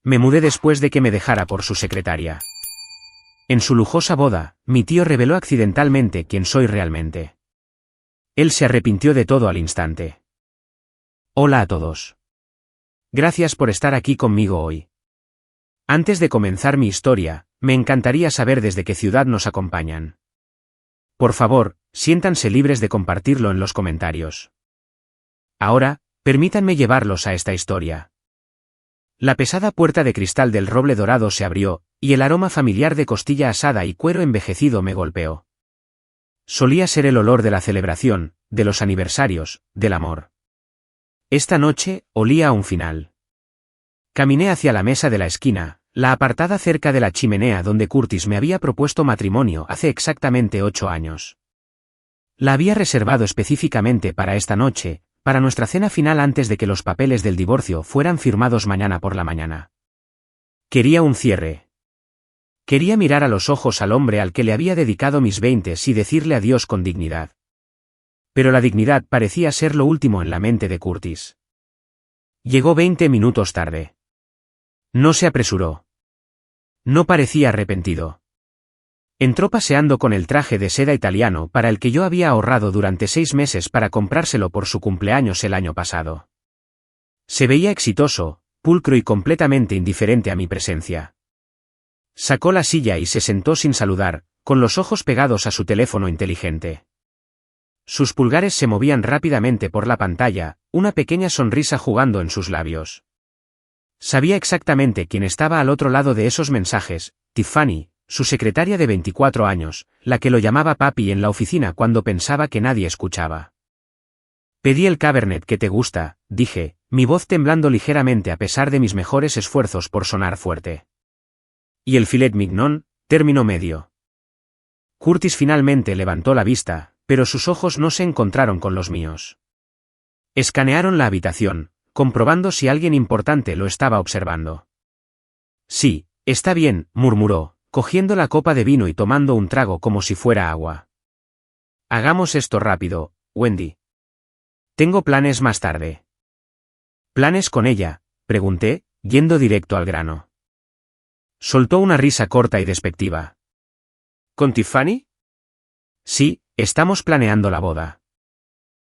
Me mudé después de que me dejara por su secretaria. En su lujosa boda, mi tío reveló accidentalmente quién soy realmente. Él se arrepintió de todo al instante. Hola a todos. Gracias por estar aquí conmigo hoy. Antes de comenzar mi historia, me encantaría saber desde qué ciudad nos acompañan. Por favor, siéntanse libres de compartirlo en los comentarios. Ahora, permítanme llevarlos a esta historia. La pesada puerta de cristal del roble dorado se abrió, y el aroma familiar de costilla asada y cuero envejecido me golpeó. Solía ser el olor de la celebración, de los aniversarios, del amor. Esta noche, olía a un final. Caminé hacia la mesa de la esquina, la apartada cerca de la chimenea donde Curtis me había propuesto matrimonio hace exactamente 8 años. La había reservado específicamente para esta noche, para nuestra cena final antes de que los papeles del divorcio fueran firmados mañana por la mañana. Quería un cierre. Quería mirar a los ojos al hombre al que le había dedicado mis 20 y decirle adiós con dignidad. Pero la dignidad parecía ser lo último en la mente de Curtis. Llegó 20 minutos tarde. No se apresuró. No parecía arrepentido. Entró paseando con el traje de seda italiano para el que yo había ahorrado durante 6 meses para comprárselo por su cumpleaños el año pasado. Se veía exitoso, pulcro y completamente indiferente a mi presencia. Sacó la silla y se sentó sin saludar, con los ojos pegados a su teléfono inteligente. Sus pulgares se movían rápidamente por la pantalla, una pequeña sonrisa jugando en sus labios. Sabía exactamente quién estaba al otro lado de esos mensajes: Tiffany, su secretaria de 24 años, la que lo llamaba papi en la oficina cuando pensaba que nadie escuchaba. Pedí el Cabernet que te gusta, dije, mi voz temblando ligeramente a pesar de mis mejores esfuerzos por sonar fuerte. Y el filet mignon, término medio. Curtis finalmente levantó la vista, pero sus ojos no se encontraron con los míos. Escanearon la habitación, comprobando si alguien importante lo estaba observando. Sí, está bien, murmuró, cogiendo la copa de vino y tomando un trago como si fuera agua. Hagamos esto rápido, Wendy. Tengo planes más tarde. ¿Planes con ella?, pregunté, yendo directo al grano. Soltó una risa corta y despectiva. ¿Con Tiffany? Sí, estamos planeando la boda.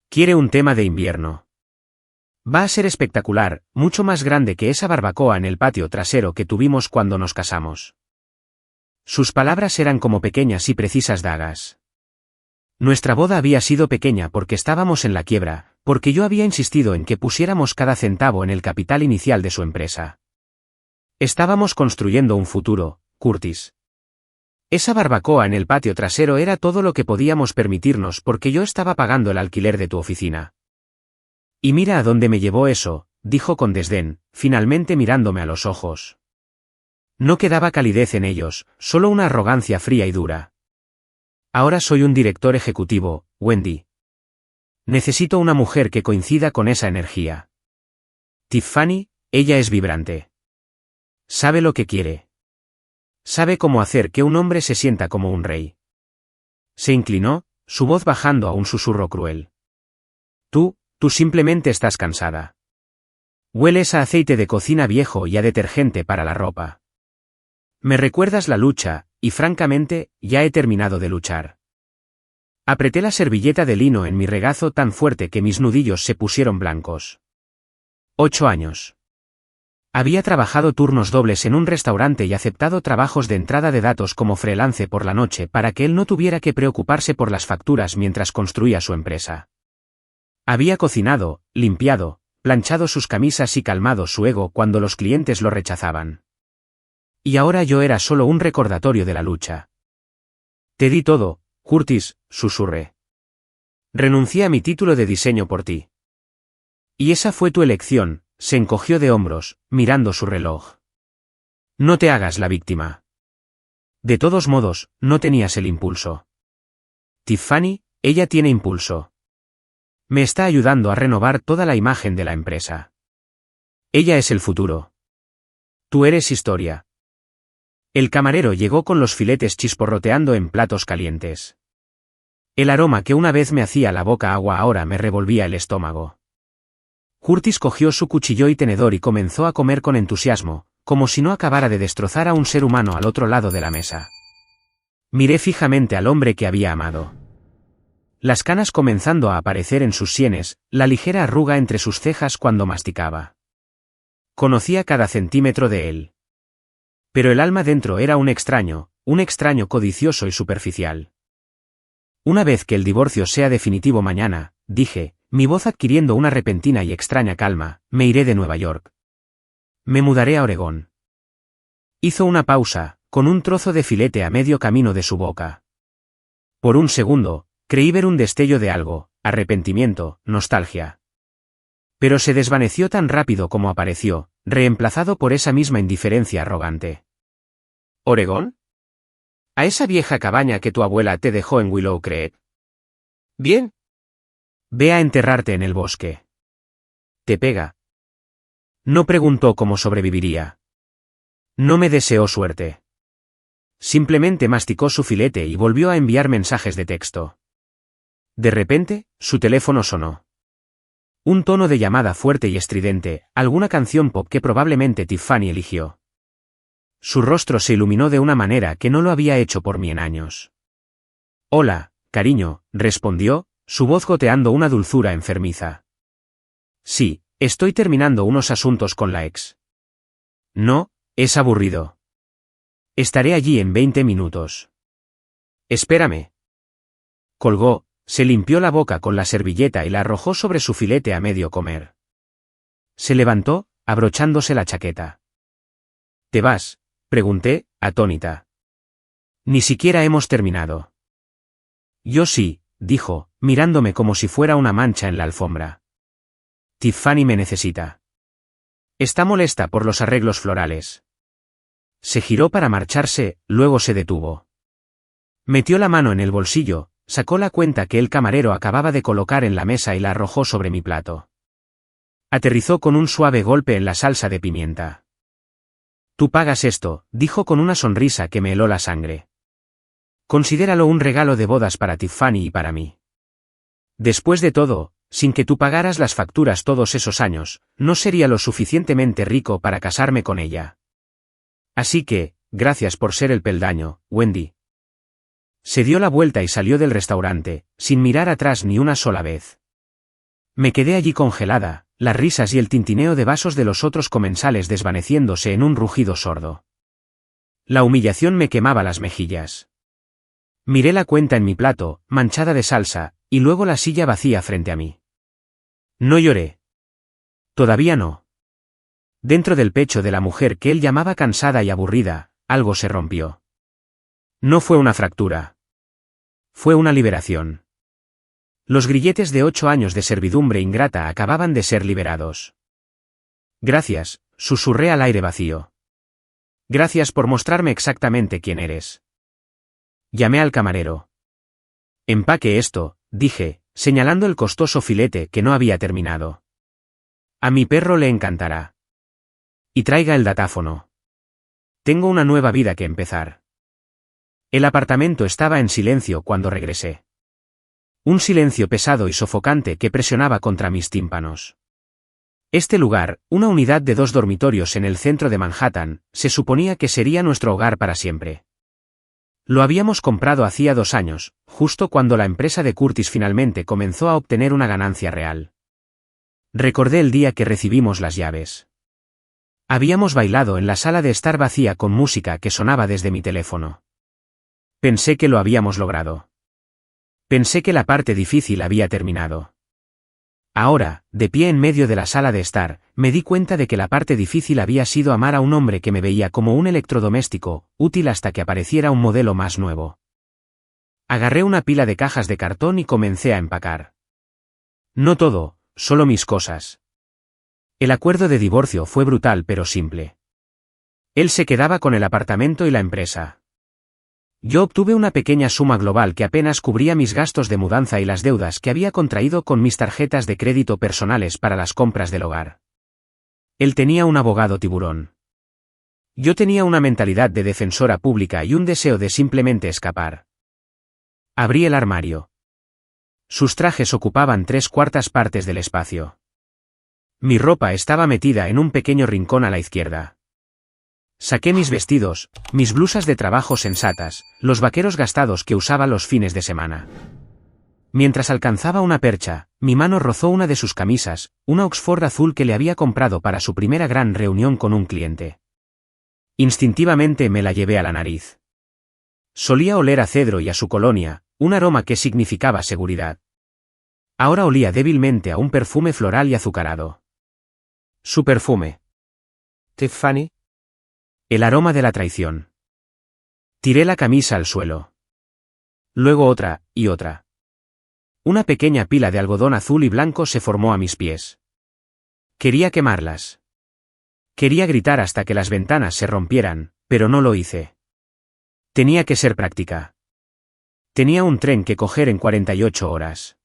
Quiere un tema de invierno. Va a ser espectacular, mucho más grande que esa barbacoa en el patio trasero que tuvimos cuando nos casamos. Sus palabras eran como pequeñas y precisas dagas. Nuestra boda había sido pequeña porque estábamos en la quiebra, porque yo había insistido en que pusiéramos cada centavo en el capital inicial de su empresa. Estábamos construyendo un futuro, Curtis. Esa barbacoa en el patio trasero era todo lo que podíamos permitirnos porque yo estaba pagando el alquiler de tu oficina. Y mira a dónde me llevó eso, dijo con desdén, finalmente mirándome a los ojos. No quedaba calidez en ellos, solo una arrogancia fría y dura. Ahora soy un director ejecutivo, Wendy. Necesito una mujer que coincida con esa energía. Tiffany, ella es vibrante. Sabe lo que quiere. Sabe cómo hacer que un hombre se sienta como un rey. Se inclinó, su voz bajando a un susurro cruel. Tú simplemente estás cansada. Hueles a aceite de cocina viejo y a detergente para la ropa. Me recuerdas la lucha, y francamente, ya he terminado de luchar. Apreté la servilleta de lino en mi regazo tan fuerte que mis nudillos se pusieron blancos. 8 años. Había trabajado turnos dobles en un restaurante y aceptado trabajos de entrada de datos como freelance por la noche para que él no tuviera que preocuparse por las facturas mientras construía su empresa. Había cocinado, limpiado, planchado sus camisas y calmado su ego cuando los clientes lo rechazaban. Y ahora yo era solo un recordatorio de la lucha. Te di todo, Curtis, susurré. Renuncié a mi título de diseño por ti. Y esa fue tu elección, se encogió de hombros, mirando su reloj. No te hagas la víctima. De todos modos, no tenías el impulso. Tiffany, ella tiene impulso. Me está ayudando a renovar toda la imagen de la empresa. Ella es el futuro. Tú eres historia. El camarero llegó con los filetes chisporroteando en platos calientes. El aroma que una vez me hacía la boca agua ahora me revolvía el estómago. Curtis cogió su cuchillo y tenedor y comenzó a comer con entusiasmo, como si no acabara de destrozar a un ser humano al otro lado de la mesa. Miré fijamente al hombre que había amado. Las canas comenzando a aparecer en sus sienes, la ligera arruga entre sus cejas cuando masticaba. Conocía cada centímetro de él. Pero el alma dentro era un extraño codicioso y superficial. Una vez que el divorcio sea definitivo mañana, dije, mi voz adquiriendo una repentina y extraña calma, me iré de Nueva York. Me mudaré a Oregón. Hizo una pausa, con un trozo de filete a medio camino de su boca. Por un segundo, creí ver un destello de algo, arrepentimiento, nostalgia. Pero se desvaneció tan rápido como apareció, reemplazado por esa misma indiferencia arrogante. ¿Oregón? ¿A esa vieja cabaña que tu abuela te dejó en Willow Creek? Bien. Ve a enterrarte en el bosque. ¿Te pega? No preguntó cómo sobreviviría. No me deseó suerte. Simplemente masticó su filete y volvió a enviar mensajes de texto. De repente, su teléfono sonó. Un tono de llamada fuerte y estridente, alguna canción pop que probablemente Tiffany eligió. Su rostro se iluminó de una manera que no lo había hecho por mí en años. Hola, cariño, respondió, su voz goteando una dulzura enfermiza. Sí, estoy terminando unos asuntos con la ex. No, es aburrido. Estaré allí en 20 minutos. Espérame. Colgó, se limpió la boca con la servilleta y la arrojó sobre su filete a medio comer. Se levantó, abrochándose la chaqueta. ¿Te vas? Pregunté, atónita. Ni siquiera hemos terminado. Yo sí, dijo, mirándome como si fuera una mancha en la alfombra. Tiffany me necesita. Está molesta por los arreglos florales. Se giró para marcharse, luego se detuvo. Metió la mano en el bolsillo, sacó la cuenta que el camarero acababa de colocar en la mesa y la arrojó sobre mi plato. Aterrizó con un suave golpe en la salsa de pimienta. Tú pagas esto, dijo con una sonrisa que me heló la sangre. Considéralo un regalo de bodas para Tiffany y para mí. Después de todo, sin que tú pagaras las facturas todos esos años, no sería lo suficientemente rico para casarme con ella. Así que, gracias por ser el peldaño, Wendy. Se dio la vuelta y salió del restaurante, sin mirar atrás ni una sola vez. Me quedé allí congelada, las risas y el tintineo de vasos de los otros comensales desvaneciéndose en un rugido sordo. La humillación me quemaba las mejillas. Miré la cuenta en mi plato, manchada de salsa, y luego la silla vacía frente a mí. No lloré. Todavía no. Dentro del pecho de la mujer que él llamaba cansada y aburrida, algo se rompió. No fue una fractura. Fue una liberación. Los grilletes de 8 años de servidumbre ingrata acababan de ser liberados. Gracias, susurré al aire vacío. Gracias por mostrarme exactamente quién eres. Llamé al camarero. Empaque esto, dije, señalando el costoso filete que no había terminado. A mi perro le encantará. Y traiga el datáfono. Tengo una nueva vida que empezar. El apartamento estaba en silencio cuando regresé. Un silencio pesado y sofocante que presionaba contra mis tímpanos. Este lugar, una unidad de 2 dormitorios en el centro de Manhattan, se suponía que sería nuestro hogar para siempre. Lo habíamos comprado hacía 2 años, justo cuando la empresa de Curtis finalmente comenzó a obtener una ganancia real. Recordé el día que recibimos las llaves. Habíamos bailado en la sala de estar vacía con música que sonaba desde mi teléfono. Pensé que lo habíamos logrado. Pensé que la parte difícil había terminado. Ahora, de pie en medio de la sala de estar, me di cuenta de que la parte difícil había sido amar a un hombre que me veía como un electrodoméstico, útil hasta que apareciera un modelo más nuevo. Agarré una pila de cajas de cartón y comencé a empacar. No todo, solo mis cosas. El acuerdo de divorcio fue brutal pero simple. Él se quedaba con el apartamento y la empresa. Yo obtuve una pequeña suma global que apenas cubría mis gastos de mudanza y las deudas que había contraído con mis tarjetas de crédito personales para las compras del hogar. Él tenía un abogado tiburón. Yo tenía una mentalidad de defensora pública y un deseo de simplemente escapar. Abrí el armario. Sus trajes ocupaban 3/4 partes del espacio. Mi ropa estaba metida en un pequeño rincón a la izquierda. Saqué mis vestidos, mis blusas de trabajo sensatas, los vaqueros gastados que usaba los fines de semana. Mientras alcanzaba una percha, mi mano rozó una de sus camisas, una Oxford azul que le había comprado para su primera gran reunión con un cliente. Instintivamente me la llevé a la nariz. Solía oler a cedro y a su colonia, un aroma que significaba seguridad. Ahora olía débilmente a un perfume floral y azucarado. Su perfume. Tiffany. El aroma de la traición. Tiré la camisa al suelo. Luego otra, y otra. Una pequeña pila de algodón azul y blanco se formó a mis pies. Quería quemarlas. Quería gritar hasta que las ventanas se rompieran, pero no lo hice. Tenía que ser práctica. Tenía un tren que coger en 48 horas.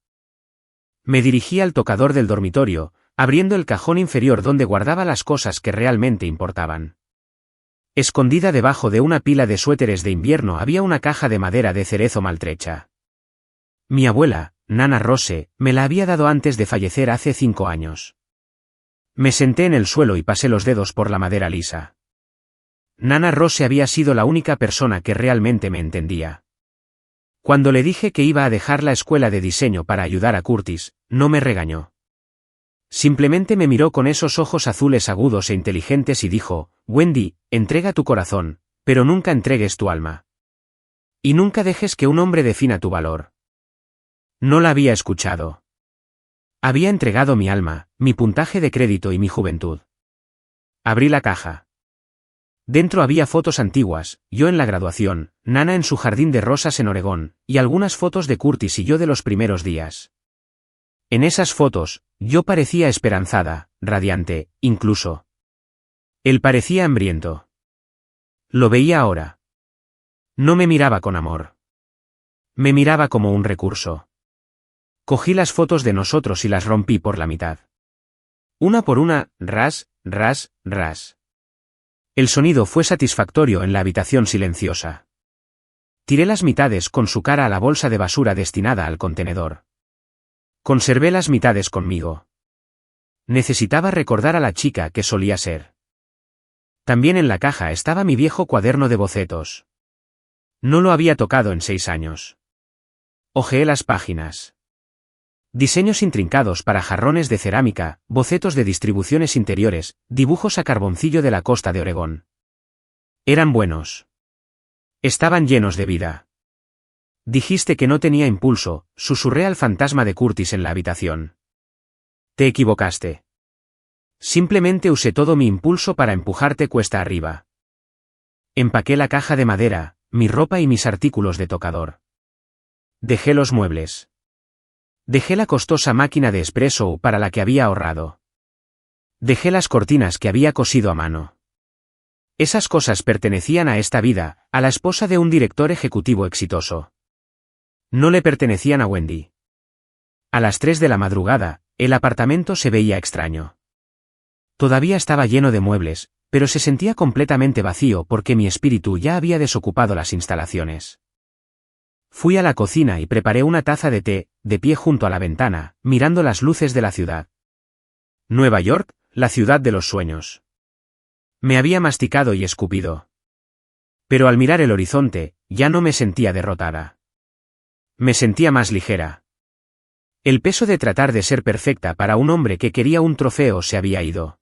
Me dirigí al tocador del dormitorio, abriendo el cajón inferior donde guardaba las cosas que realmente importaban. Escondida debajo de una pila de suéteres de invierno había una caja de madera de cerezo maltrecha. Mi abuela, Nana Rose, me la había dado antes de fallecer hace 5 años. Me senté en el suelo y pasé los dedos por la madera lisa. Nana Rose había sido la única persona que realmente me entendía. Cuando le dije que iba a dejar la escuela de diseño para ayudar a Curtis, no me regañó. Simplemente me miró con esos ojos azules agudos e inteligentes y dijo, Wendy, entrega tu corazón, pero nunca entregues tu alma. Y nunca dejes que un hombre defina tu valor. No la había escuchado. Había entregado mi alma, mi puntaje de crédito y mi juventud. Abrí la caja. Dentro había fotos antiguas, yo en la graduación, Nana en su jardín de rosas en Oregón, y algunas fotos de Curtis y yo de los primeros días. En esas fotos, yo parecía esperanzada, radiante, incluso. Él parecía hambriento. Lo veía ahora. No me miraba con amor. Me miraba como un recurso. Cogí las fotos de nosotros y las rompí por la mitad. Una por una, ras, ras, ras. El sonido fue satisfactorio en la habitación silenciosa. Tiré las mitades con su cara a la bolsa de basura destinada al contenedor. Conservé las mitades conmigo. Necesitaba recordar a la chica que solía ser. También en la caja estaba mi viejo cuaderno de bocetos. No lo había tocado en 6 años. Hojeé las páginas. Diseños intrincados para jarrones de cerámica, bocetos de distribuciones interiores, dibujos a carboncillo de la costa de Oregón. Eran buenos. Estaban llenos de vida. Dijiste que no tenía impulso, susurré al fantasma de Curtis en la habitación. Te equivocaste. Simplemente usé todo mi impulso para empujarte cuesta arriba. Empaqué la caja de madera, mi ropa y mis artículos de tocador. Dejé los muebles. Dejé la costosa máquina de espresso para la que había ahorrado. Dejé las cortinas que había cosido a mano. Esas cosas pertenecían a esta vida, a la esposa de un director ejecutivo exitoso. No le pertenecían a Wendy. A las 3 de la madrugada, el apartamento se veía extraño. Todavía estaba lleno de muebles, pero se sentía completamente vacío porque mi espíritu ya había desocupado las instalaciones. Fui a la cocina y preparé una taza de té, de pie junto a la ventana, mirando las luces de la ciudad. Nueva York, la ciudad de los sueños. Me había masticado y escupido. Pero al mirar el horizonte, ya no me sentía derrotada. Me sentía más ligera. El peso de tratar de ser perfecta para un hombre que quería un trofeo se había ido.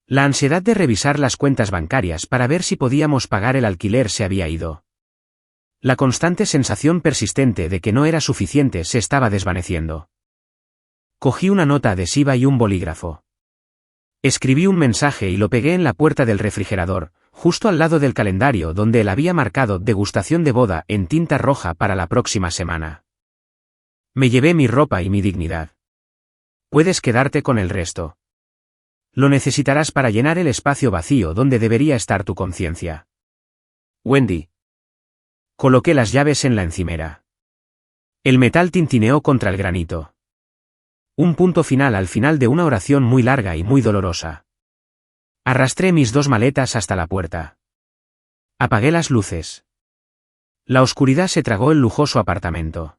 La ansiedad de revisar las cuentas bancarias para ver si podíamos pagar el alquiler se había ido. La constante sensación persistente de que no era suficiente se estaba desvaneciendo. Cogí una nota adhesiva y un bolígrafo. Escribí un mensaje y lo pegué en la puerta del refrigerador, justo al lado del calendario donde él había marcado degustación de boda en tinta roja para la próxima semana. Me llevé mi ropa y mi dignidad. Puedes quedarte con el resto. Lo necesitarás para llenar el espacio vacío donde debería estar tu conciencia. Wendy. Coloqué las llaves en la encimera. El metal tintineó contra el granito. Un punto final al final de una oración muy larga y muy dolorosa. Arrastré mis 2 maletas hasta la puerta. Apagué las luces. La oscuridad se tragó el lujoso apartamento.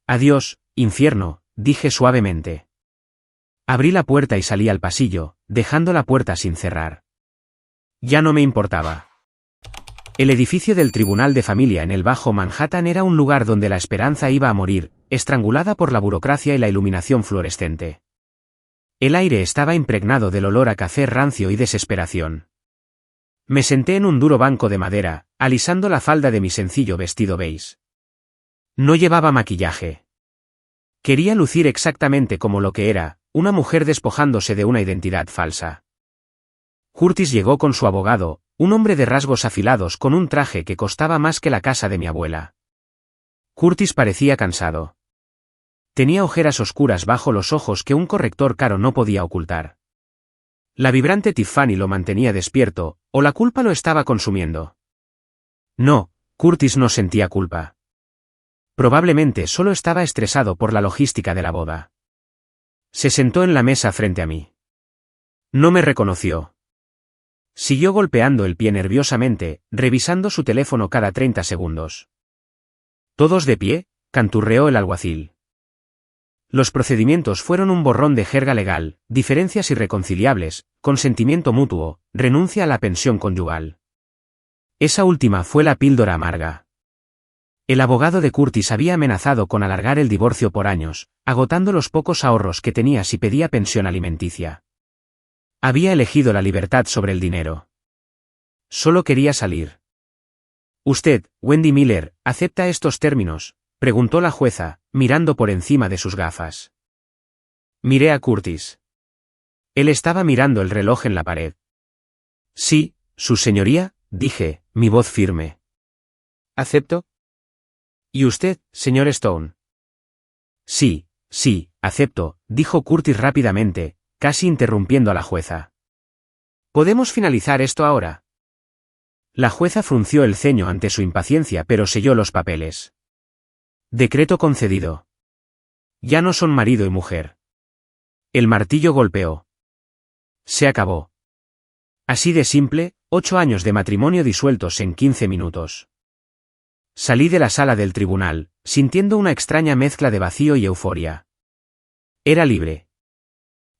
Adiós, infierno, dije suavemente. Abrí la puerta y salí al pasillo, dejando la puerta sin cerrar. Ya no me importaba. El edificio del Tribunal de Familia en el Bajo Manhattan era un lugar donde la esperanza iba a morir, estrangulada por la burocracia y la iluminación fluorescente. El aire estaba impregnado del olor a café rancio y desesperación. Me senté en un duro banco de madera, alisando la falda de mi sencillo vestido beige. No llevaba maquillaje. Quería lucir exactamente como lo que era, una mujer despojándose de una identidad falsa. Curtis llegó con su abogado, un hombre de rasgos afilados con un traje que costaba más que la casa de mi abuela. Curtis parecía cansado. Tenía ojeras oscuras bajo los ojos que un corrector caro no podía ocultar. La vibrante Tiffany lo mantenía despierto, o la culpa lo estaba consumiendo. No, Curtis no sentía culpa. Probablemente solo estaba estresado por la logística de la boda. Se sentó en la mesa frente a mí. No me reconoció. Siguió golpeando el pie nerviosamente, revisando su teléfono cada 30 segundos. ¿Todos de pie?, canturreó el alguacil. Los procedimientos fueron un borrón de jerga legal, diferencias irreconciliables, consentimiento mutuo, renuncia a la pensión conyugal. Esa última fue la píldora amarga. El abogado de Curtis había amenazado con alargar el divorcio por años, agotando los pocos ahorros que tenía si pedía pensión alimenticia. Había elegido la libertad sobre el dinero. Solo quería salir. «¿Usted, Wendy Miller, acepta estos términos?», preguntó la jueza, mirando por encima de sus gafas. Miré a Curtis. Él estaba mirando el reloj en la pared. «Sí, su señoría», dije, mi voz firme. ¿Acepto? ¿Y usted, señor Stone? Sí, acepto, dijo Curtis rápidamente, casi interrumpiendo a la jueza. ¿Podemos finalizar esto ahora? La jueza frunció el ceño ante su impaciencia pero selló los papeles. Decreto concedido. Ya no son marido y mujer. El martillo golpeó. Se acabó. Así de simple, 8 años de matrimonio disueltos en 15 minutos. Salí de la sala del tribunal, sintiendo una extraña mezcla de vacío y euforia. Era libre.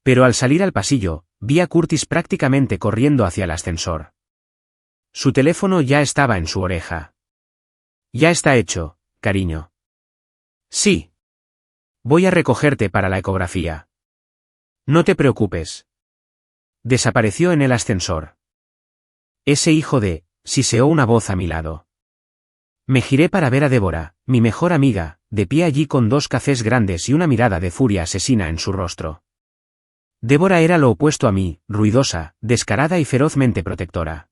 Pero al salir al pasillo, vi a Curtis prácticamente corriendo hacia el ascensor. Su teléfono ya estaba en su oreja. Ya está hecho, cariño. Sí. Voy a recogerte para la ecografía. No te preocupes. Desapareció en el ascensor. Ese hijo de, siseó una voz a mi lado. Me giré para ver a Débora, mi mejor amiga, de pie allí con 2 cafés grandes y una mirada de furia asesina en su rostro. Débora era lo opuesto a mí, ruidosa, descarada y ferozmente protectora.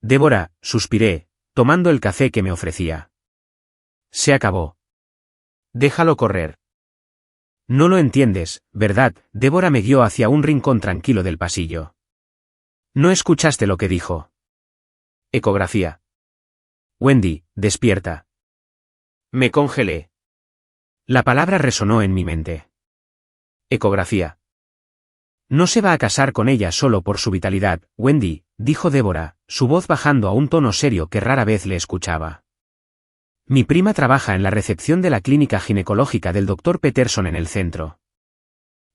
Débora, suspiré, tomando el café que me ofrecía. Se acabó. Déjalo correr. No lo entiendes, ¿verdad? Débora me guió hacia un rincón tranquilo del pasillo. ¿No escuchaste lo que dijo? Ecografía. Wendy, despierta. Me congelé. La palabra resonó en mi mente. Ecografía. No se va a casar con ella solo por su vitalidad, Wendy, dijo Débora, su voz bajando a un tono serio que rara vez le escuchaba. Mi prima trabaja en la recepción de la clínica ginecológica del Dr. Peterson en el centro.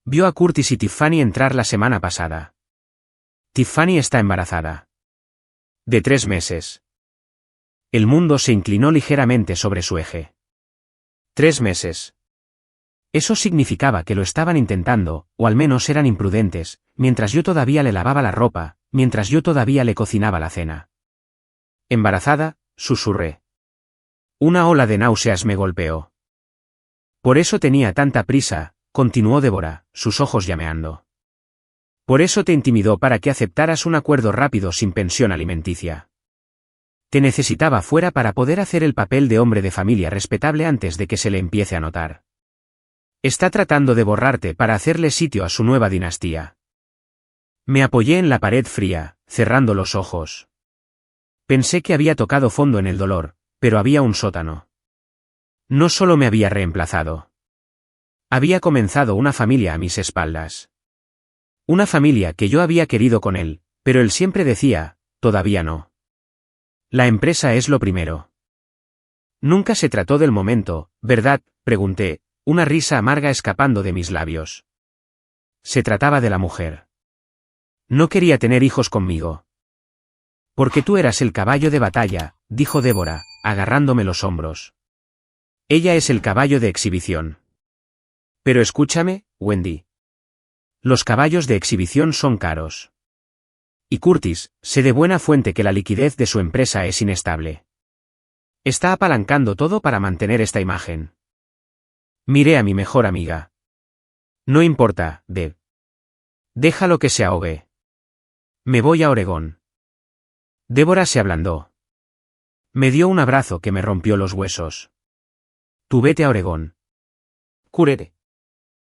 Vio a Curtis y Tiffany entrar la semana pasada. Tiffany está embarazada. De 3 meses. El mundo se inclinó ligeramente sobre su eje. 3 meses. Eso significaba que lo estaban intentando, o al menos eran imprudentes, mientras yo todavía le lavaba la ropa, mientras yo todavía le cocinaba la cena. Embarazada, susurré. Una ola de náuseas me golpeó. Por eso tenía tanta prisa, continuó Débora, sus ojos llameando. Por eso te intimidó para que aceptaras un acuerdo rápido sin pensión alimenticia. Te necesitaba fuera para poder hacer el papel de hombre de familia respetable antes de que se le empiece a notar. Está tratando de borrarte para hacerle sitio a su nueva dinastía. Me apoyé en la pared fría, cerrando los ojos. Pensé que había tocado fondo en el dolor, pero había un sótano. No solo me había reemplazado. Había comenzado una familia a mis espaldas. Una familia que yo había querido con él, pero él siempre decía, todavía no. La empresa es lo primero. Nunca se trató del momento, ¿verdad?, pregunté, una risa amarga escapando de mis labios. Se trataba de la mujer. No quería tener hijos conmigo. Porque tú eras el caballo de batalla, dijo Débora, agarrándome los hombros. Ella es el caballo de exhibición. Pero escúchame, Wendy. Los caballos de exhibición son caros. Y Curtis, sé de buena fuente que la liquidez de su empresa es inestable. Está apalancando todo para mantener esta imagen. Miré a mi mejor amiga. No importa, Deb. Déjalo que se ahogue. Me voy a Oregón. Débora se ablandó. Me dio un abrazo que me rompió los huesos. Tú vete a Oregón. Curere.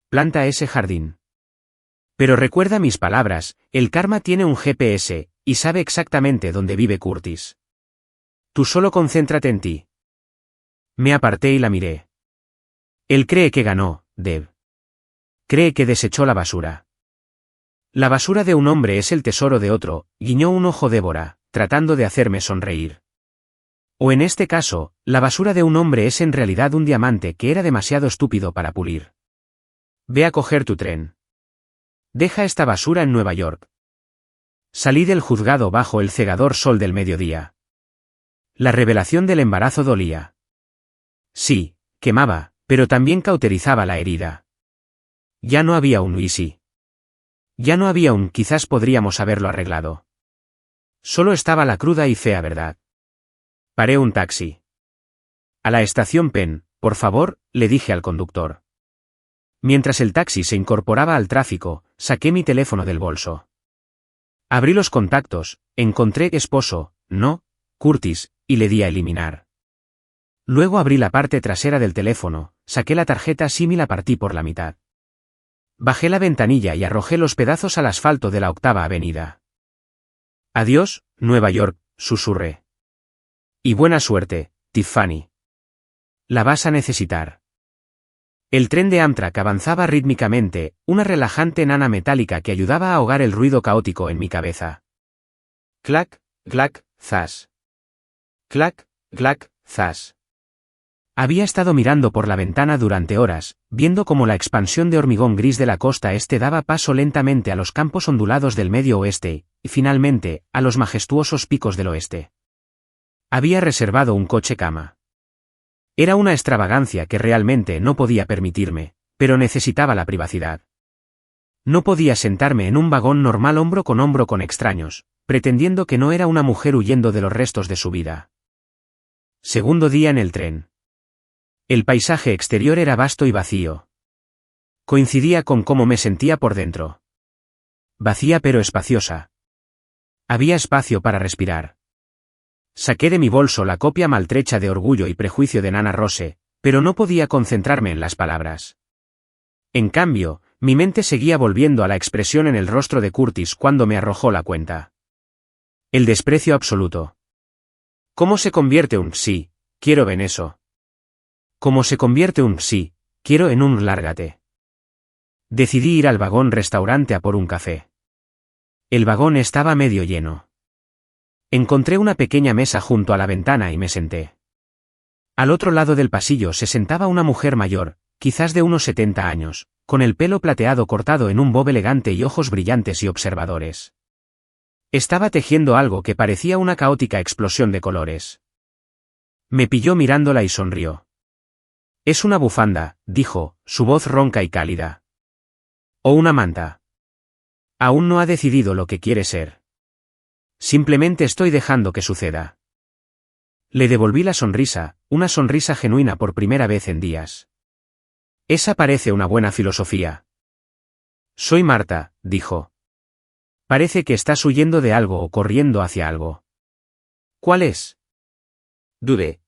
Planta ese jardín. Pero recuerda mis palabras, el karma tiene un GPS, y sabe exactamente dónde vive Curtis. Tú solo concéntrate en ti. Me aparté y la miré. Él cree que ganó, Deb. Cree que desechó la basura. La basura de un hombre es el tesoro de otro, guiñó un ojo Débora, tratando de hacerme sonreír. O en este caso, la basura de un hombre es en realidad un diamante que era demasiado estúpido para pulir. Ve a coger tu tren. Deja esta basura en Nueva York. Salí del juzgado bajo el cegador sol del mediodía. La revelación del embarazo dolía. Sí, quemaba, pero también cauterizaba la herida. Ya no había un Luisi. Ya no había un quizás podríamos haberlo arreglado. Solo estaba la cruda y fea verdad. Paré un taxi. A la estación Penn, por favor, le dije al conductor. Mientras el taxi se incorporaba al tráfico, saqué mi teléfono del bolso. Abrí los contactos, encontré esposo, no, Curtis, y le di a eliminar. Luego abrí la parte trasera del teléfono, saqué la tarjeta SIM y la partí por la mitad. Bajé la ventanilla y arrojé los pedazos al asfalto de la 8ª Avenida. Adiós, Nueva York, susurré. Y buena suerte, Tiffany. La vas a necesitar. El tren de Amtrak avanzaba rítmicamente, una relajante nana metálica que ayudaba a ahogar el ruido caótico en mi cabeza. Clac, clac, zas. Clac, clac, zas. Había estado mirando por la ventana durante horas, viendo cómo la expansión de hormigón gris de la costa este daba paso lentamente a los campos ondulados del medio oeste, y finalmente, a los majestuosos picos del oeste. Había reservado un coche cama. Era una extravagancia que realmente no podía permitirme, pero necesitaba la privacidad. No podía sentarme en un vagón normal hombro con extraños, pretendiendo que no era una mujer huyendo de los restos de su vida. Segundo día en el tren. El paisaje exterior era vasto y vacío. Coincidía con cómo me sentía por dentro. Vacía pero espaciosa. Había espacio para respirar. Saqué de mi bolso la copia maltrecha de Orgullo y Prejuicio de Nana Rose, pero no podía concentrarme en las palabras. En cambio, mi mente seguía volviendo a la expresión en el rostro de Curtis cuando me arrojó la cuenta. El desprecio absoluto. ¿Cómo se convierte un sí, quiero en eso? ¿Cómo se convierte un sí, quiero en un lárgate? Decidí ir al vagón restaurante a por un café. El vagón estaba medio lleno. Encontré una pequeña mesa junto a la ventana y me senté. Al otro lado del pasillo se sentaba una mujer mayor, quizás de unos 70 años, con el pelo plateado cortado en un bob elegante y ojos brillantes y observadores. Estaba tejiendo algo que parecía una caótica explosión de colores. Me pilló mirándola y sonrió. Es una bufanda, dijo, su voz ronca y cálida. O una manta. Aún no ha decidido lo que quiere ser. Simplemente estoy dejando que suceda. Le devolví la sonrisa, una sonrisa genuina por primera vez en días. Esa parece una buena filosofía. Soy Marta, dijo. Parece que estás huyendo de algo o corriendo hacia algo. ¿Cuál es? Dudé.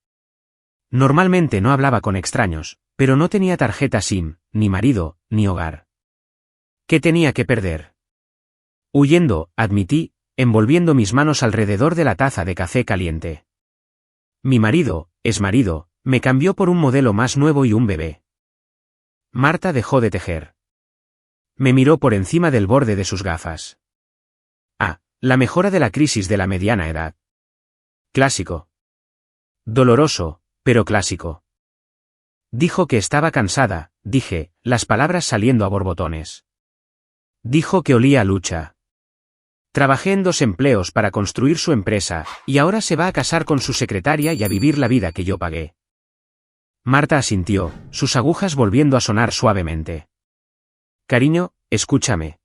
Normalmente no hablaba con extraños, pero no tenía tarjeta SIM, ni marido, ni hogar. ¿Qué tenía que perder? Huyendo, admití, envolviendo mis manos alrededor de la taza de café caliente. Mi marido, me cambió por un modelo más nuevo y un bebé. Marta dejó de tejer. Me miró por encima del borde de sus gafas. Ah, la mejora de la crisis de la mediana edad. Clásico. Doloroso, pero clásico. Dijo que estaba cansada, dije, las palabras saliendo a borbotones. Dijo que olía a lucha. Trabajé en 2 empleos para construir su empresa, y ahora se va a casar con su secretaria y a vivir la vida que yo pagué. Marta asintió, sus agujas volviendo a sonar suavemente. Cariño, escúchame.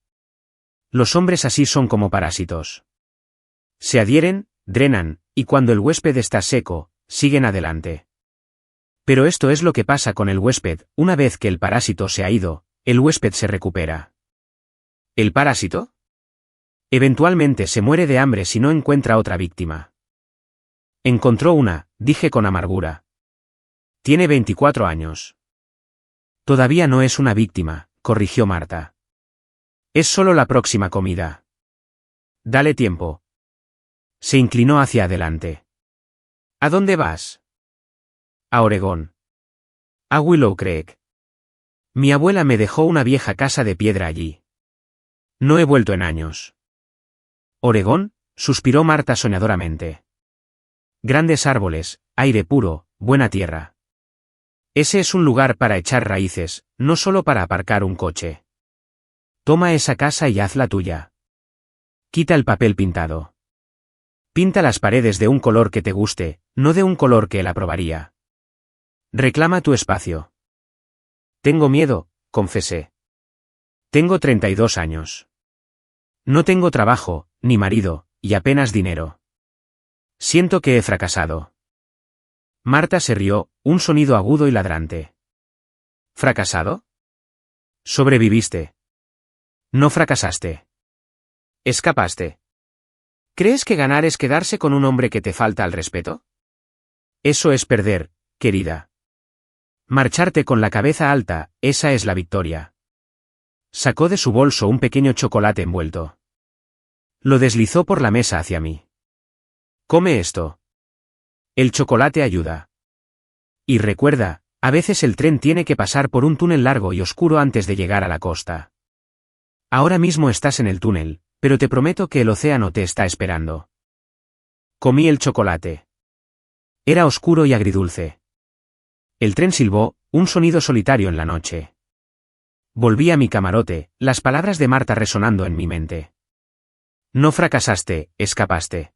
Los hombres así son como parásitos. Se adhieren, drenan, y cuando el huésped está seco, siguen adelante. Pero esto es lo que pasa con el huésped, una vez que el parásito se ha ido, el huésped se recupera. ¿El parásito? Eventualmente se muere de hambre si no encuentra otra víctima. Encontró una, dije con amargura. Tiene 24 años. Todavía no es una víctima, corrigió Marta. Es solo la próxima comida. Dale tiempo. Se inclinó hacia adelante. ¿A dónde vas? A Oregón. A Willow Creek. Mi abuela me dejó una vieja casa de piedra allí. No he vuelto en años. ¿Oregón? Suspiró Marta soñadoramente. Grandes árboles, aire puro, buena tierra. Ese es un lugar para echar raíces, no solo para aparcar un coche. Toma esa casa y hazla tuya. Quita el papel pintado. Pinta las paredes de un color que te guste, no de un color que él aprobaría. Reclama tu espacio. Tengo miedo, confesé. Tengo 32 años. No tengo trabajo, ni marido, y apenas dinero. Siento que he fracasado. Marta se rió, un sonido agudo y ladrante. ¿Fracasado? Sobreviviste. No fracasaste. Escapaste. ¿Crees que ganar es quedarse con un hombre que te falta al respeto? Eso es perder, querida. Marcharte con la cabeza alta, esa es la victoria. Sacó de su bolso un pequeño chocolate envuelto. Lo deslizó por la mesa hacia mí. Come esto. El chocolate ayuda. Y recuerda, a veces el tren tiene que pasar por un túnel largo y oscuro antes de llegar a la costa. Ahora mismo estás en el túnel, pero te prometo que el océano te está esperando. Comí el chocolate. Era oscuro y agridulce. El tren silbó, un sonido solitario en la noche. Volví a mi camarote, las palabras de Marta resonando en mi mente. No fracasaste, escapaste.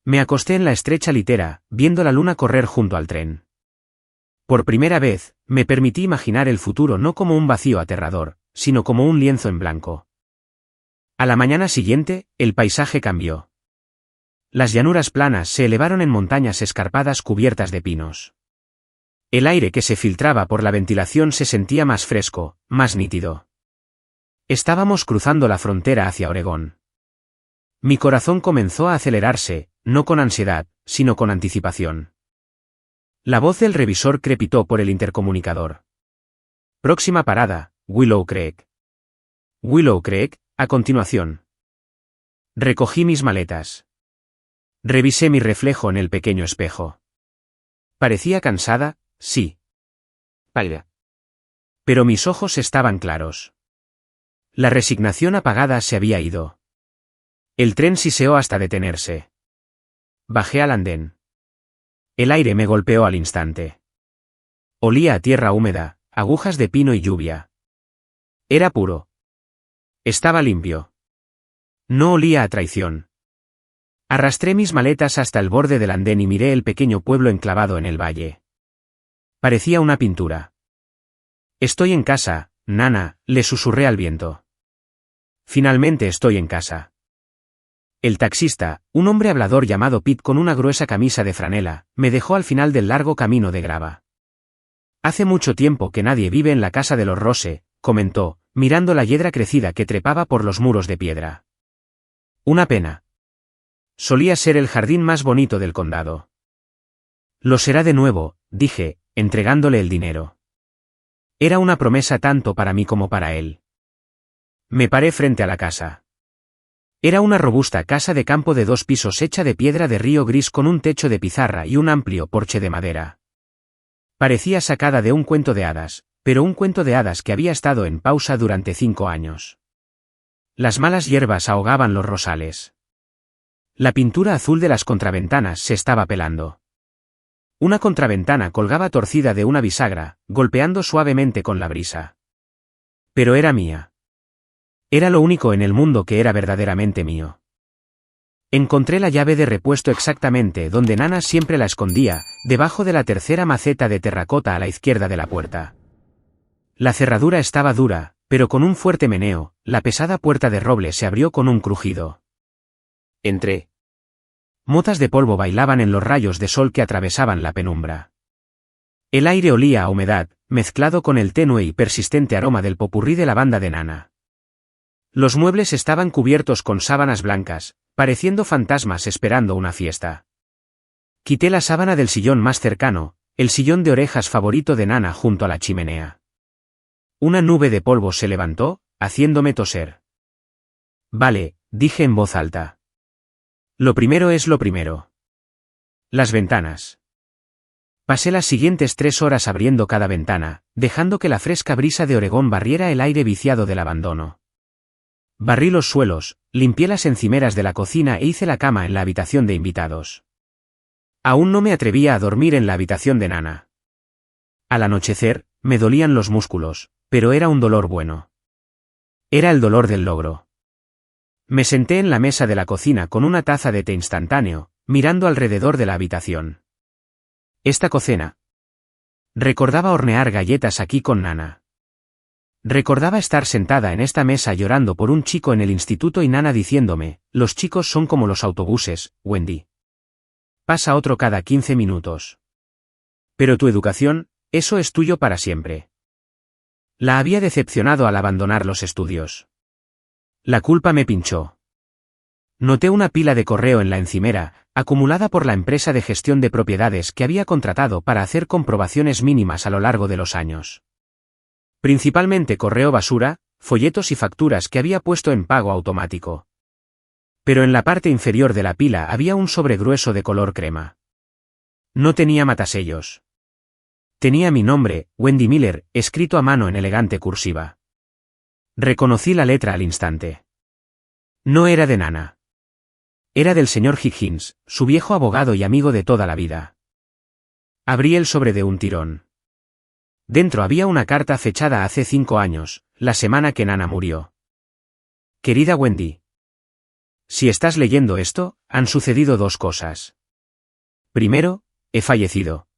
Me acosté en la estrecha litera, viendo la luna correr junto al tren. Por primera vez, me permití imaginar el futuro no como un vacío aterrador, sino como un lienzo en blanco. A la mañana siguiente, el paisaje cambió. Las llanuras planas se elevaron en montañas escarpadas cubiertas de pinos. El aire que se filtraba por la ventilación se sentía más fresco, más nítido. Estábamos cruzando la frontera hacia Oregón. Mi corazón comenzó a acelerarse, no con ansiedad, sino con anticipación. La voz del revisor crepitó por el intercomunicador. Próxima parada, Willow Creek. Willow Creek, a continuación. Recogí mis maletas. Revisé mi reflejo en el pequeño espejo. Parecía cansada, sí. Pálida. Pero mis ojos estaban claros. La resignación apagada se había ido. El tren siseó hasta detenerse. Bajé al andén. El aire me golpeó al instante. Olía a tierra húmeda, agujas de pino y lluvia. Era puro. Estaba limpio. No olía a traición. Arrastré mis maletas hasta el borde del andén y miré el pequeño pueblo enclavado en el valle. Parecía una pintura. Estoy en casa, Nana, le susurré al viento. Finalmente estoy en casa. El taxista, un hombre hablador llamado Pete con una gruesa camisa de franela, me dejó al final del largo camino de grava. Hace mucho tiempo que nadie vive en la casa de los Rose, comentó, mirando la hiedra crecida que trepaba por los muros de piedra. Una pena. Solía ser el jardín más bonito del condado. Lo será de nuevo, dije, entregándole el dinero. Era una promesa tanto para mí como para él. Me paré frente a la casa. Era una robusta casa de campo de 2 pisos hecha de piedra de río gris con un techo de pizarra y un amplio porche de madera. Parecía sacada de un cuento de hadas, pero un cuento de hadas que había estado en pausa durante 5 años. Las malas hierbas ahogaban los rosales. La pintura azul de las contraventanas se estaba pelando. Una contraventana colgaba torcida de una bisagra, golpeando suavemente con la brisa. Pero era mía. Era lo único en el mundo que era verdaderamente mío. Encontré la llave de repuesto exactamente donde Nana siempre la escondía, debajo de la tercera maceta de terracota a la izquierda de la puerta. La cerradura estaba dura, pero con un fuerte meneo, la pesada puerta de roble se abrió con un crujido. Entré. Motas de polvo bailaban en los rayos de sol que atravesaban la penumbra. El aire olía a humedad, mezclado con el tenue y persistente aroma del popurrí de lavanda de Nana. Los muebles estaban cubiertos con sábanas blancas, pareciendo fantasmas esperando una fiesta. Quité la sábana del sillón más cercano, el sillón de orejas favorito de Nana junto a la chimenea. Una nube de polvo se levantó, haciéndome toser. Vale, dije en voz alta. Lo primero es lo primero. Las ventanas. Pasé las siguientes 3 horas abriendo cada ventana, dejando que la fresca brisa de Oregón barriera el aire viciado del abandono. Barrí los suelos, limpié las encimeras de la cocina e hice la cama en la habitación de invitados. Aún no me atrevía a dormir en la habitación de Nana. Al anochecer, me dolían los músculos, pero era un dolor bueno. Era el dolor del logro. Me senté en la mesa de la cocina con una taza de té instantáneo, mirando alrededor de la habitación. Esta cocina. Recordaba hornear galletas aquí con Nana. Recordaba estar sentada en esta mesa llorando por un chico en el instituto y Nana diciéndome, los chicos son como los autobuses, Wendy. Pasa otro cada 15 minutos. Pero tu educación, eso es tuyo para siempre. La había decepcionado al abandonar los estudios. La culpa me pinchó. Noté una pila de correo en la encimera, acumulada por la empresa de gestión de propiedades que había contratado para hacer comprobaciones mínimas a lo largo de los años. Principalmente correo basura, folletos y facturas que había puesto en pago automático. Pero en la parte inferior de la pila había un sobre grueso de color crema. No tenía matasellos. Tenía mi nombre, Wendy Miller, escrito a mano en elegante cursiva. Reconocí la letra al instante. No era de Nana. Era del señor Higgins, su viejo abogado y amigo de toda la vida. Abrí el sobre de un tirón. Dentro había una carta fechada hace 5 años, la semana que Nana murió. Querida Wendy. Si estás leyendo esto, han sucedido 2 cosas. Primero, he fallecido.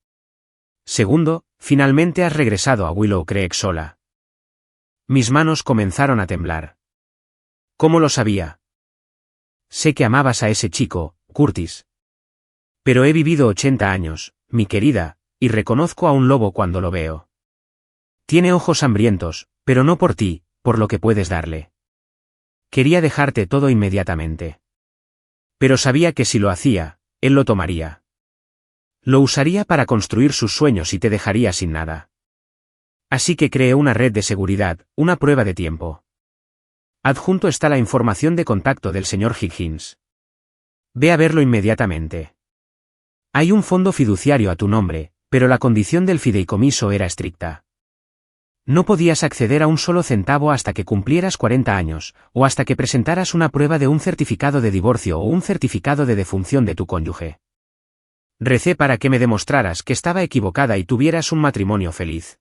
Segundo, finalmente has regresado a Willow Creek sola. Mis manos comenzaron a temblar. ¿Cómo lo sabía? Sé que amabas a ese chico, Curtis. Pero he vivido 80 años, mi querida, y reconozco a un lobo cuando lo veo. Tiene ojos hambrientos, pero no por ti, por lo que puedes darle. Quería dejarte todo inmediatamente. Pero sabía que si lo hacía, él lo tomaría. Lo usaría para construir sus sueños y te dejaría sin nada. Así que creé una red de seguridad, una prueba de tiempo. Adjunto está la información de contacto del señor Higgins. Ve a verlo inmediatamente. Hay un fondo fiduciario a tu nombre, pero la condición del fideicomiso era estricta. No podías acceder a un solo centavo hasta que cumplieras 40 años, o hasta que presentaras una prueba de un certificado de divorcio o un certificado de defunción de tu cónyuge. Recé para que me demostraras que estaba equivocada y tuvieras un matrimonio feliz.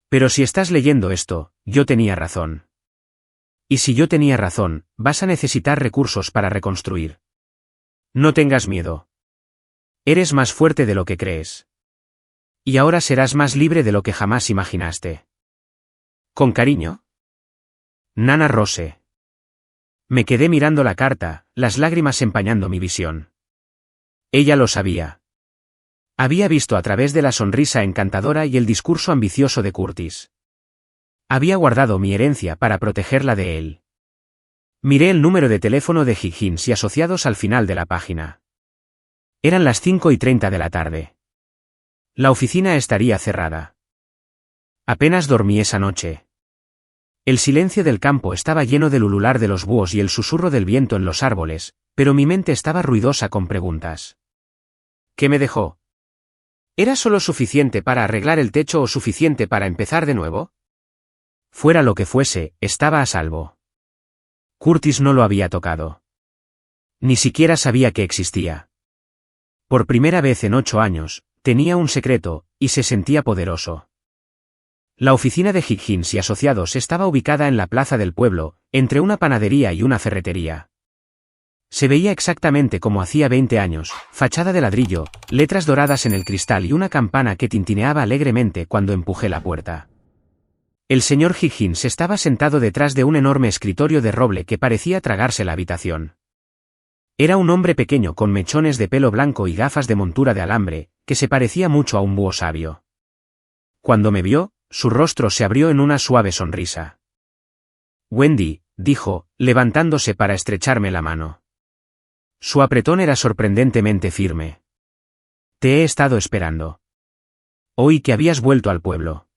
Pero si estás leyendo esto, yo tenía razón. Y si yo tenía razón, vas a necesitar recursos para reconstruir. No tengas miedo. Eres más fuerte de lo que crees. Y ahora serás más libre de lo que jamás imaginaste. Con cariño. Nana Rose. Me quedé mirando la carta, las lágrimas empañando mi visión. Ella lo sabía. Había visto a través de la sonrisa encantadora y el discurso ambicioso de Curtis. Había guardado mi herencia para protegerla de él. Miré el número de teléfono de Higgins y Asociados al final de la página. Eran las 5:30 de la tarde. La oficina estaría cerrada. Apenas dormí esa noche. El silencio del campo estaba lleno del ulular de los búhos y el susurro del viento en los árboles, pero mi mente estaba ruidosa con preguntas. ¿Qué me dejó? ¿Era solo suficiente para arreglar el techo o suficiente para empezar de nuevo? Fuera lo que fuese, estaba a salvo. Curtis no lo había tocado. Ni siquiera sabía que existía. Por primera vez en 8 años, tenía un secreto, y se sentía poderoso. La oficina de Higgins y Asociados estaba ubicada en la plaza del pueblo, entre una panadería y una ferretería. Se veía exactamente como hacía 20 años, fachada de ladrillo, letras doradas en el cristal y una campana que tintineaba alegremente cuando empujé la puerta. El señor Higgins estaba sentado detrás de un enorme escritorio de roble que parecía tragarse la habitación. Era un hombre pequeño con mechones de pelo blanco y gafas de montura de alambre, que se parecía mucho a un búho sabio. Cuando me vio, su rostro se abrió en una suave sonrisa. «Wendy», dijo, levantándose para estrecharme la mano. Su apretón era sorprendentemente firme. «Te he estado esperando. Oí que habías vuelto al pueblo».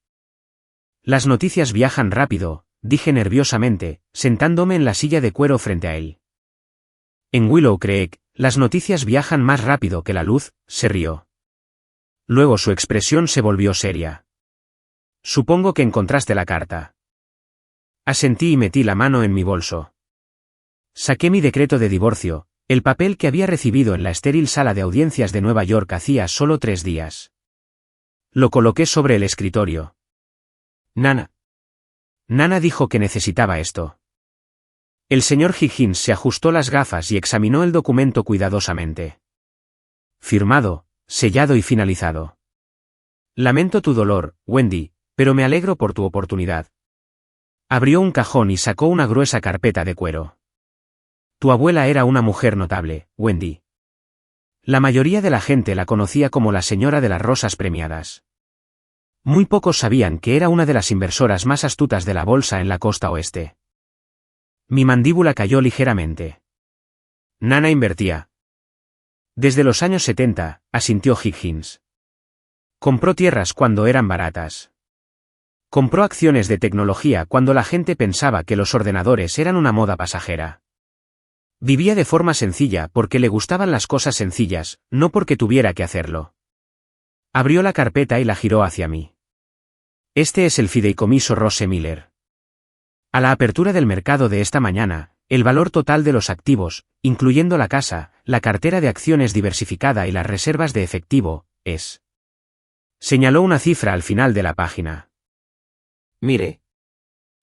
«Las noticias viajan rápido», dije nerviosamente, sentándome en la silla de cuero frente a él. «En Willow Creek, las noticias viajan más rápido que la luz», se rió. Luego su expresión se volvió seria. «Supongo que encontraste la carta». Asentí y metí la mano en mi bolso. Saqué mi decreto de divorcio, el papel que había recibido en la estéril sala de audiencias de Nueva York hacía solo 3 días. Lo coloqué sobre el escritorio. «Nana». Nana dijo que necesitaba esto. El señor Higgins se ajustó las gafas y examinó el documento cuidadosamente. «Firmado, sellado y finalizado. Lamento tu dolor, Wendy, pero me alegro por tu oportunidad». Abrió un cajón y sacó una gruesa carpeta de cuero. «Tu abuela era una mujer notable, Wendy. La mayoría de la gente la conocía como la señora de las rosas premiadas. Muy pocos sabían que era una de las inversoras más astutas de la bolsa en la costa oeste». Mi mandíbula cayó ligeramente. Nana invertía. «Desde los años 70, asintió Higgins. Compró tierras cuando eran baratas. Compró acciones de tecnología cuando la gente pensaba que los ordenadores eran una moda pasajera. Vivía de forma sencilla porque le gustaban las cosas sencillas, no porque tuviera que hacerlo». Abrió la carpeta y la giró hacia mí. «Este es el fideicomiso Rose Miller. A la apertura del mercado de esta mañana, el valor total de los activos, incluyendo la casa, la cartera de acciones diversificada y las reservas de efectivo, es». Señaló una cifra al final de la página. «Mire».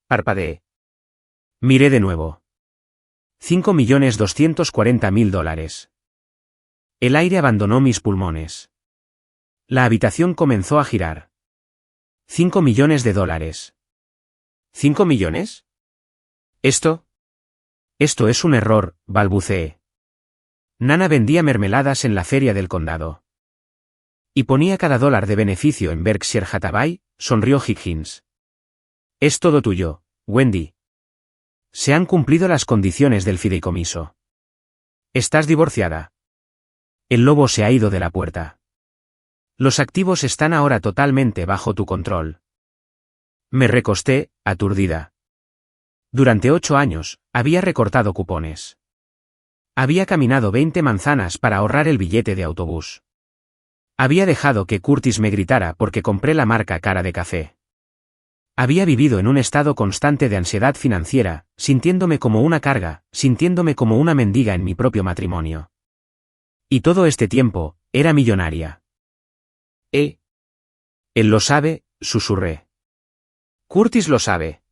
Parpadeé. Miré de nuevo. $5.240.000. El aire abandonó mis pulmones. La habitación comenzó a girar. $5 millones. ¿5 millones? Esto es un error, balbuceé. Nana vendía mermeladas en la feria del condado. Y ponía cada $1 de beneficio en Berkshire Hathaway, sonrió Higgins. «Es todo tuyo, Wendy. Se han cumplido las condiciones del fideicomiso. Estás divorciada. El lobo se ha ido de la puerta. Los activos están ahora totalmente bajo tu control». Me recosté, aturdida. Durante 8 años, había recortado cupones. Había caminado 20 manzanas para ahorrar el billete de autobús. Había dejado que Curtis me gritara porque compré la marca cara de café. Había vivido en un estado constante de ansiedad financiera, sintiéndome como una carga, sintiéndome como una mendiga en mi propio matrimonio. Y todo este tiempo, era millonaria. «Él lo sabe», susurré. «¿Curtis lo sabe?»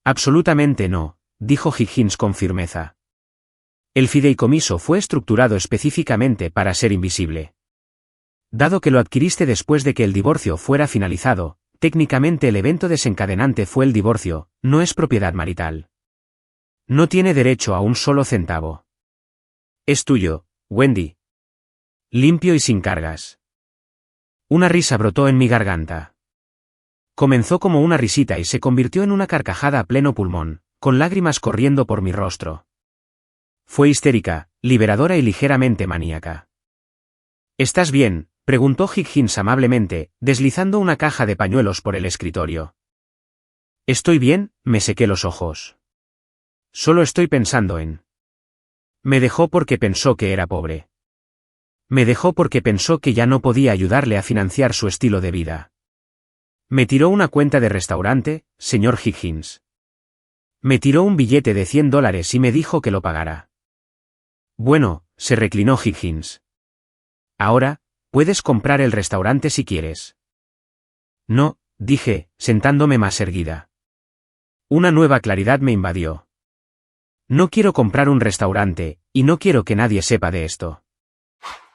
«Absolutamente no», dijo Higgins con firmeza. «El fideicomiso fue estructurado específicamente para ser invisible. Dado que lo adquiriste después de que el divorcio fuera finalizado, técnicamente el evento desencadenante fue el divorcio, no es propiedad marital. No tiene derecho a un solo centavo. Es tuyo, Wendy. Limpio y sin cargas». Una risa brotó en mi garganta. Comenzó como una risita y se convirtió en una carcajada a pleno pulmón, con lágrimas corriendo por mi rostro. Fue histérica, liberadora y ligeramente maníaca. «¿Estás bien?», preguntó Higgins amablemente, deslizando una caja de pañuelos por el escritorio. «Estoy bien», me sequé los ojos. «Solo estoy pensando en». Me dejó porque pensó que era pobre. Me dejó porque pensó que ya no podía ayudarle a financiar su estilo de vida. Me tiró una cuenta de restaurante, señor Higgins. Me tiró un billete de $100 y me dijo que lo pagara. «Bueno», se reclinó Higgins. «Ahora, puedes comprar el restaurante si quieres». «No», dije, sentándome más erguida. Una nueva claridad me invadió. No quiero comprar un restaurante, y no quiero que nadie sepa de esto.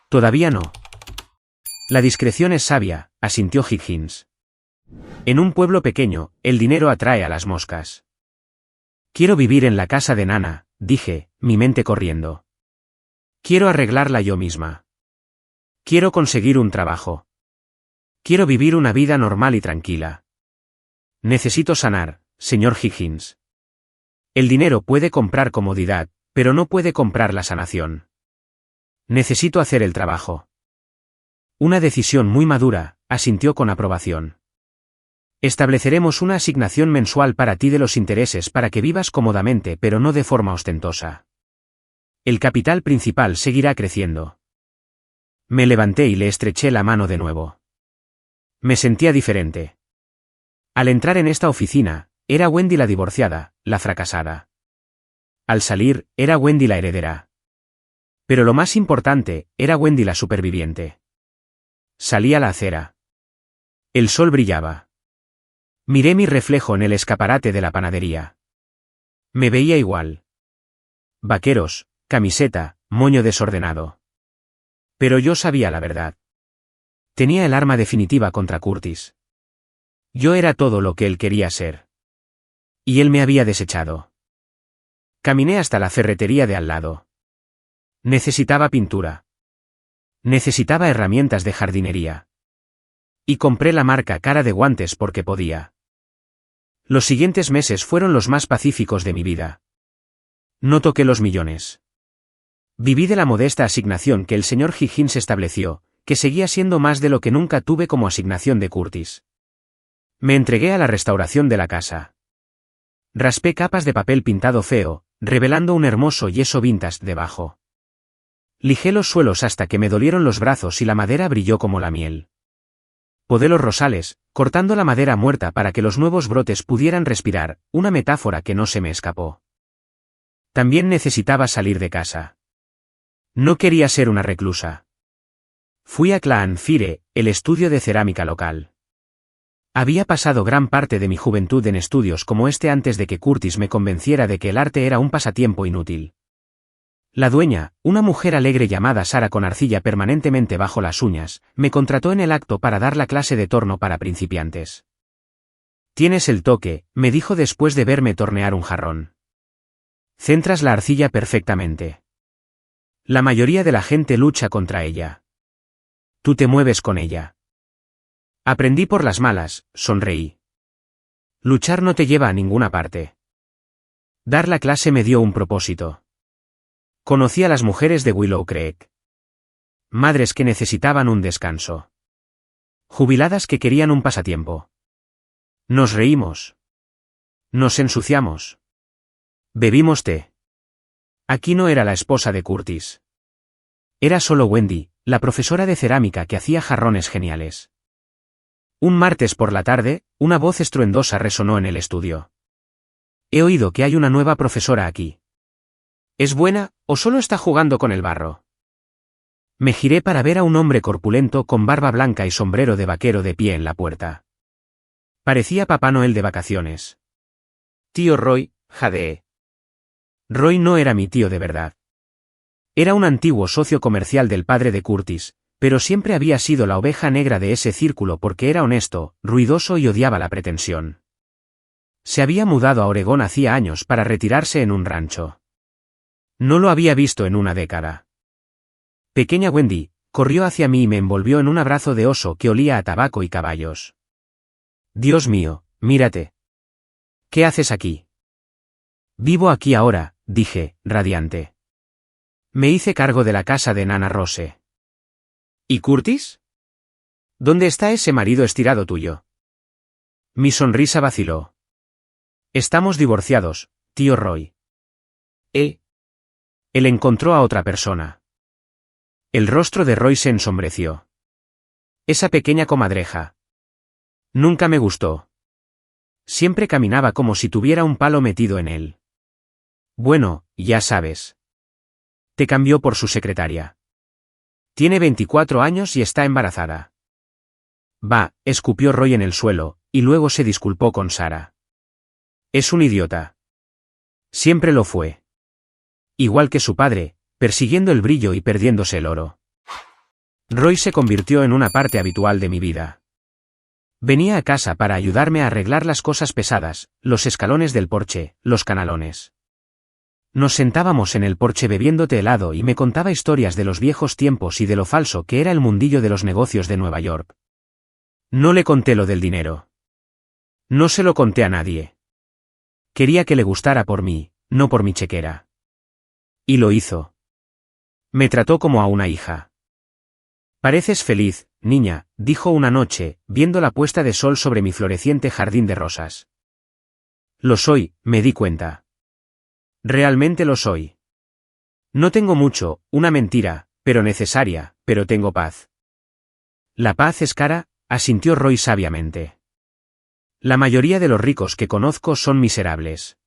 Todavía no. La discreción es sabia, asintió Higgins. En un pueblo pequeño, el dinero atrae a las moscas. Quiero vivir en la casa de Nana, dije, mi mente corriendo. Quiero arreglarla yo misma. Quiero conseguir un trabajo. Quiero vivir una vida normal y tranquila. Necesito sanar, señor Higgins. El dinero puede comprar comodidad, pero no puede comprar la sanación. Necesito hacer el trabajo. Una decisión muy madura, asintió con aprobación. Estableceremos una asignación mensual para ti de los intereses para que vivas cómodamente pero no de forma ostentosa. El capital principal seguirá creciendo. Me levanté y le estreché la mano de nuevo. Me sentía diferente. Al entrar en esta oficina, era Wendy la divorciada, la fracasada. Al salir, era Wendy la heredera. Pero lo más importante, era Wendy la superviviente. Salí a la acera. El sol brillaba. Miré mi reflejo en el escaparate de la panadería. Me veía igual. Vaqueros, camiseta, moño desordenado. Pero yo sabía la verdad. Tenía el arma definitiva contra Curtis. Yo era todo lo que él quería ser. Y él me había desechado. Caminé hasta la ferretería de al lado. Necesitaba pintura. Necesitaba herramientas de jardinería. Y compré la marca cara de guantes porque podía. Los siguientes meses fueron los más pacíficos de mi vida. No toqué los millones. Viví de la modesta asignación que el señor Higgins estableció, que seguía siendo más de lo que nunca tuve como asignación de Curtis. Me entregué a la restauración de la casa. Raspé capas de papel pintado feo, revelando un hermoso yeso vintage debajo. Lijé los suelos hasta que me dolieron los brazos y la madera brilló como la miel. Podé los rosales, cortando la madera muerta para que los nuevos brotes pudieran respirar, una metáfora que no se me escapó. También necesitaba salir de casa. No quería ser una reclusa. Fui a Clanfire, el estudio de cerámica local. Había pasado gran parte de mi juventud en estudios como este antes de que Curtis me convenciera de que el arte era un pasatiempo inútil. La dueña, una mujer alegre llamada Sara con arcilla permanentemente bajo las uñas, me contrató en el acto para dar la clase de torno para principiantes. Tienes el toque, me dijo después de verme tornear un jarrón. Centras la arcilla perfectamente. La mayoría de la gente lucha contra ella. Tú te mueves con ella. Aprendí por las malas, sonreí. Luchar no te lleva a ninguna parte. Dar la clase me dio un propósito. Conocí a las mujeres de Willow Creek. Madres que necesitaban un descanso. Jubiladas que querían un pasatiempo. Nos reímos. Nos ensuciamos. Bebimos té. Aquí no era la esposa de Curtis. Era solo Wendy, la profesora de cerámica que hacía jarrones geniales. Un martes por la tarde, una voz estruendosa resonó en el estudio. He oído que hay una nueva profesora aquí. ¿Es buena, o solo está jugando con el barro? Me giré para ver a un hombre corpulento con barba blanca y sombrero de vaquero de pie en la puerta. Parecía Papá Noel de vacaciones. Tío Roy, jadeé. Roy no era mi tío de verdad. Era un antiguo socio comercial del padre de Curtis, pero siempre había sido la oveja negra de ese círculo porque era honesto, ruidoso y odiaba la pretensión. Se había mudado a Oregón hacía años para retirarse en un rancho. No lo había visto en una década. Pequeña Wendy, corrió hacia mí y me envolvió en un abrazo de oso que olía a tabaco y caballos. Dios mío, mírate. ¿Qué haces aquí? Vivo aquí ahora, dije, radiante. Me hice cargo de la casa de Nana Rose. ¿Y Curtis? ¿Dónde está ese marido estirado tuyo? Mi sonrisa vaciló. Estamos divorciados, tío Roy. Él encontró a otra persona. El rostro de Roy se ensombreció. Esa pequeña comadreja. Nunca me gustó. Siempre caminaba como si tuviera un palo metido en él. Bueno, ya sabes. Te cambió por su secretaria. Tiene 24 años y está embarazada. Va, escupió Roy en el suelo, y luego se disculpó con Sara. Es un idiota. Siempre lo fue. Igual que su padre, persiguiendo el brillo y perdiéndose el oro. Roy se convirtió en una parte habitual de mi vida. Venía a casa para ayudarme a arreglar las cosas pesadas, los escalones del porche, los canalones. Nos sentábamos en el porche bebiendo té helado y me contaba historias de los viejos tiempos y de lo falso que era el mundillo de los negocios de Nueva York. No le conté lo del dinero. No se lo conté a nadie. Quería que le gustara por mí, no por mi chequera. Y lo hizo. Me trató como a una hija. Pareces feliz, niña, dijo una noche, viendo la puesta de sol sobre mi floreciente jardín de rosas. Lo soy, me di cuenta. Realmente lo soy. No tengo mucho, una mentira, pero necesaria, pero tengo paz. La paz es cara, asintió Roy sabiamente. La mayoría de los ricos que conozco son miserables.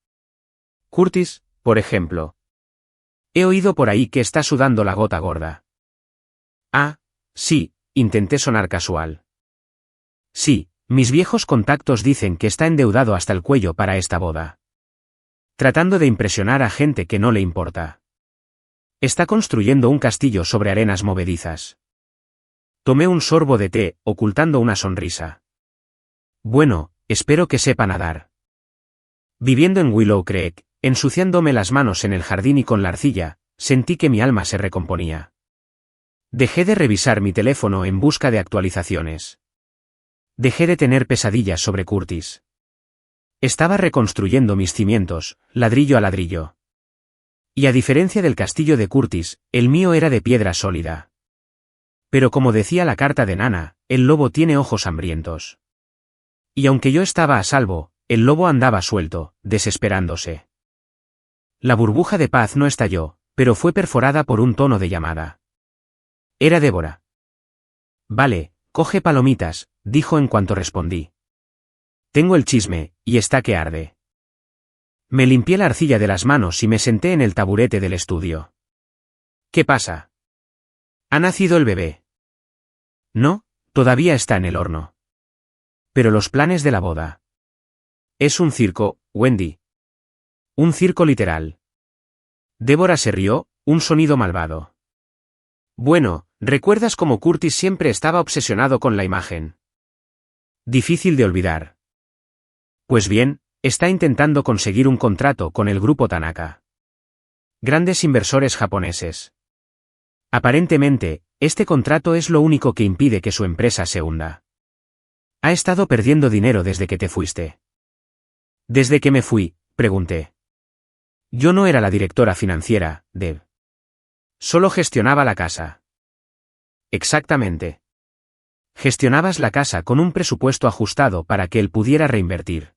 Curtis, por ejemplo. He oído por ahí que está sudando la gota gorda. Ah, sí, intenté sonar casual. Sí, mis viejos contactos dicen que está endeudado hasta el cuello para esta boda. Tratando de impresionar a gente que no le importa. Está construyendo un castillo sobre arenas movedizas. Tomé un sorbo de té, ocultando una sonrisa. Bueno, espero que sepa nadar. Viviendo en Willow Creek, ensuciándome las manos en el jardín y con la arcilla, sentí que mi alma se recomponía. Dejé de revisar mi teléfono en busca de actualizaciones. Dejé de tener pesadillas sobre Curtis. Estaba reconstruyendo mis cimientos, ladrillo a ladrillo. Y a diferencia del castillo de Curtis, el mío era de piedra sólida. Pero como decía la carta de Nana, el lobo tiene ojos hambrientos. Y aunque yo estaba a salvo, el lobo andaba suelto, desesperándose. La burbuja de paz no estalló, pero fue perforada por un tono de llamada. Era Débora. Vale, coge palomitas, dijo en cuanto respondí. Tengo el chisme, y está que arde. Me limpié la arcilla de las manos y me senté en el taburete del estudio. ¿Qué pasa? ¿Ha nacido el bebé? No, todavía está en el horno. Pero los planes de la boda. Es un circo, Wendy. Un circo literal. Débora se rió, un sonido malvado. Bueno, ¿recuerdas cómo Curtis siempre estaba obsesionado con la imagen? Difícil de olvidar. Pues bien, está intentando conseguir un contrato con el grupo Tanaka. Grandes inversores japoneses. Aparentemente, este contrato es lo único que impide que su empresa se hunda. Ha estado perdiendo dinero desde que te fuiste. ¿Desde que me fui?, pregunté. Yo no era la directora financiera, Deb. Solo gestionaba la casa. Exactamente. Gestionabas la casa con un presupuesto ajustado para que él pudiera reinvertir.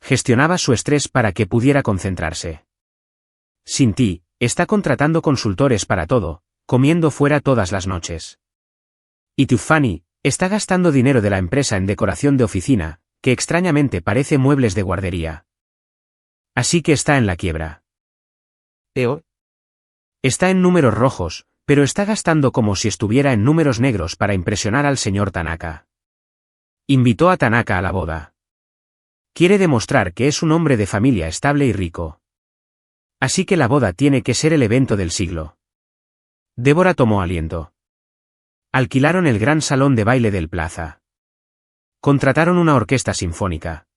Gestionabas su estrés para que pudiera concentrarse. Sin ti, está contratando consultores para todo, comiendo fuera todas las noches. Y Tiffany, está gastando dinero de la empresa en decoración de oficina, que extrañamente parece muebles de guardería. Así que está en la quiebra. ¿Peor? Está en números rojos, pero está gastando como si estuviera en números negros para impresionar al señor Tanaka. Invitó a Tanaka a la boda. Quiere demostrar que es un hombre de familia estable y rico. Así que la boda tiene que ser el evento del siglo. Débora tomó aliento. Alquilaron el gran salón de baile del Plaza. Contrataron una orquesta sinfónica.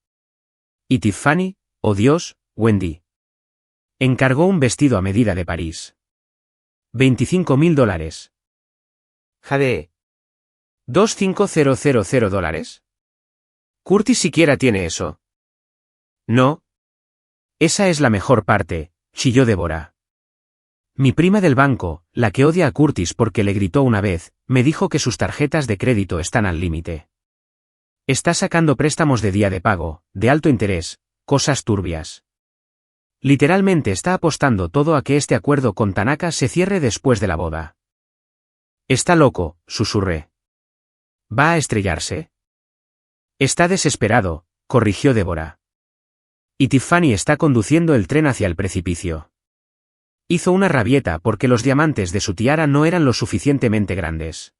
Y Tiffany, oh Dios, Wendy. Encargó un vestido a medida de París. $25.000. Jade. $25,000. Curtis siquiera tiene eso. No. Esa es la mejor parte, chilló Débora. Mi prima del banco, la que odia a Curtis porque le gritó una vez, me dijo que sus tarjetas de crédito están al límite. Está sacando préstamos de día de pago, de alto interés, cosas turbias. Literalmente está apostando todo a que este acuerdo con Tanaka se cierre después de la boda. Está loco, susurré. ¿Va a estrellarse? Está desesperado, corrigió Débora. Y Tiffany está conduciendo el tren hacia el precipicio. Hizo una rabieta porque los diamantes de su tiara no eran lo suficientemente grandes.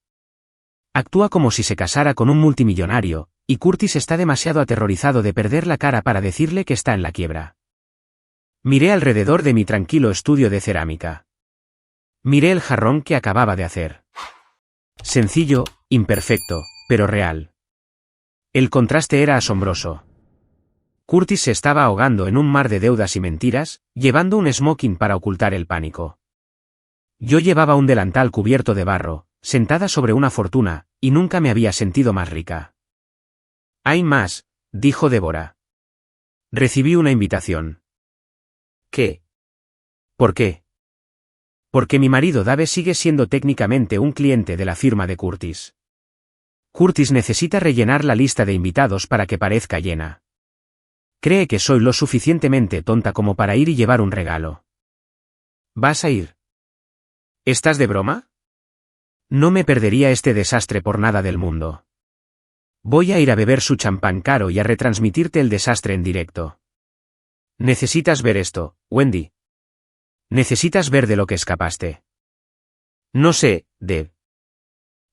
Actúa como si se casara con un multimillonario, y Curtis está demasiado aterrorizado de perder la cara para decirle que está en la quiebra. Miré alrededor de mi tranquilo estudio de cerámica. Miré el jarrón que acababa de hacer. Sencillo, imperfecto, pero real. El contraste era asombroso. Curtis se estaba ahogando en un mar de deudas y mentiras, llevando un smoking para ocultar el pánico. Yo llevaba un delantal cubierto de barro, sentada sobre una fortuna, y nunca me había sentido más rica. «Hay más», dijo Débora. «Recibí una invitación». ¿Qué? ¿Por qué? Porque mi marido Dave sigue siendo técnicamente un cliente de la firma de Curtis. Curtis necesita rellenar la lista de invitados para que parezca llena. Cree que soy lo suficientemente tonta como para ir y llevar un regalo. ¿Vas a ir? ¿Estás de broma? No me perdería este desastre por nada del mundo. Voy a ir a beber su champán caro y a retransmitirte el desastre en directo. Necesitas ver esto, Wendy. Necesitas ver de lo que escapaste. No sé, Deb.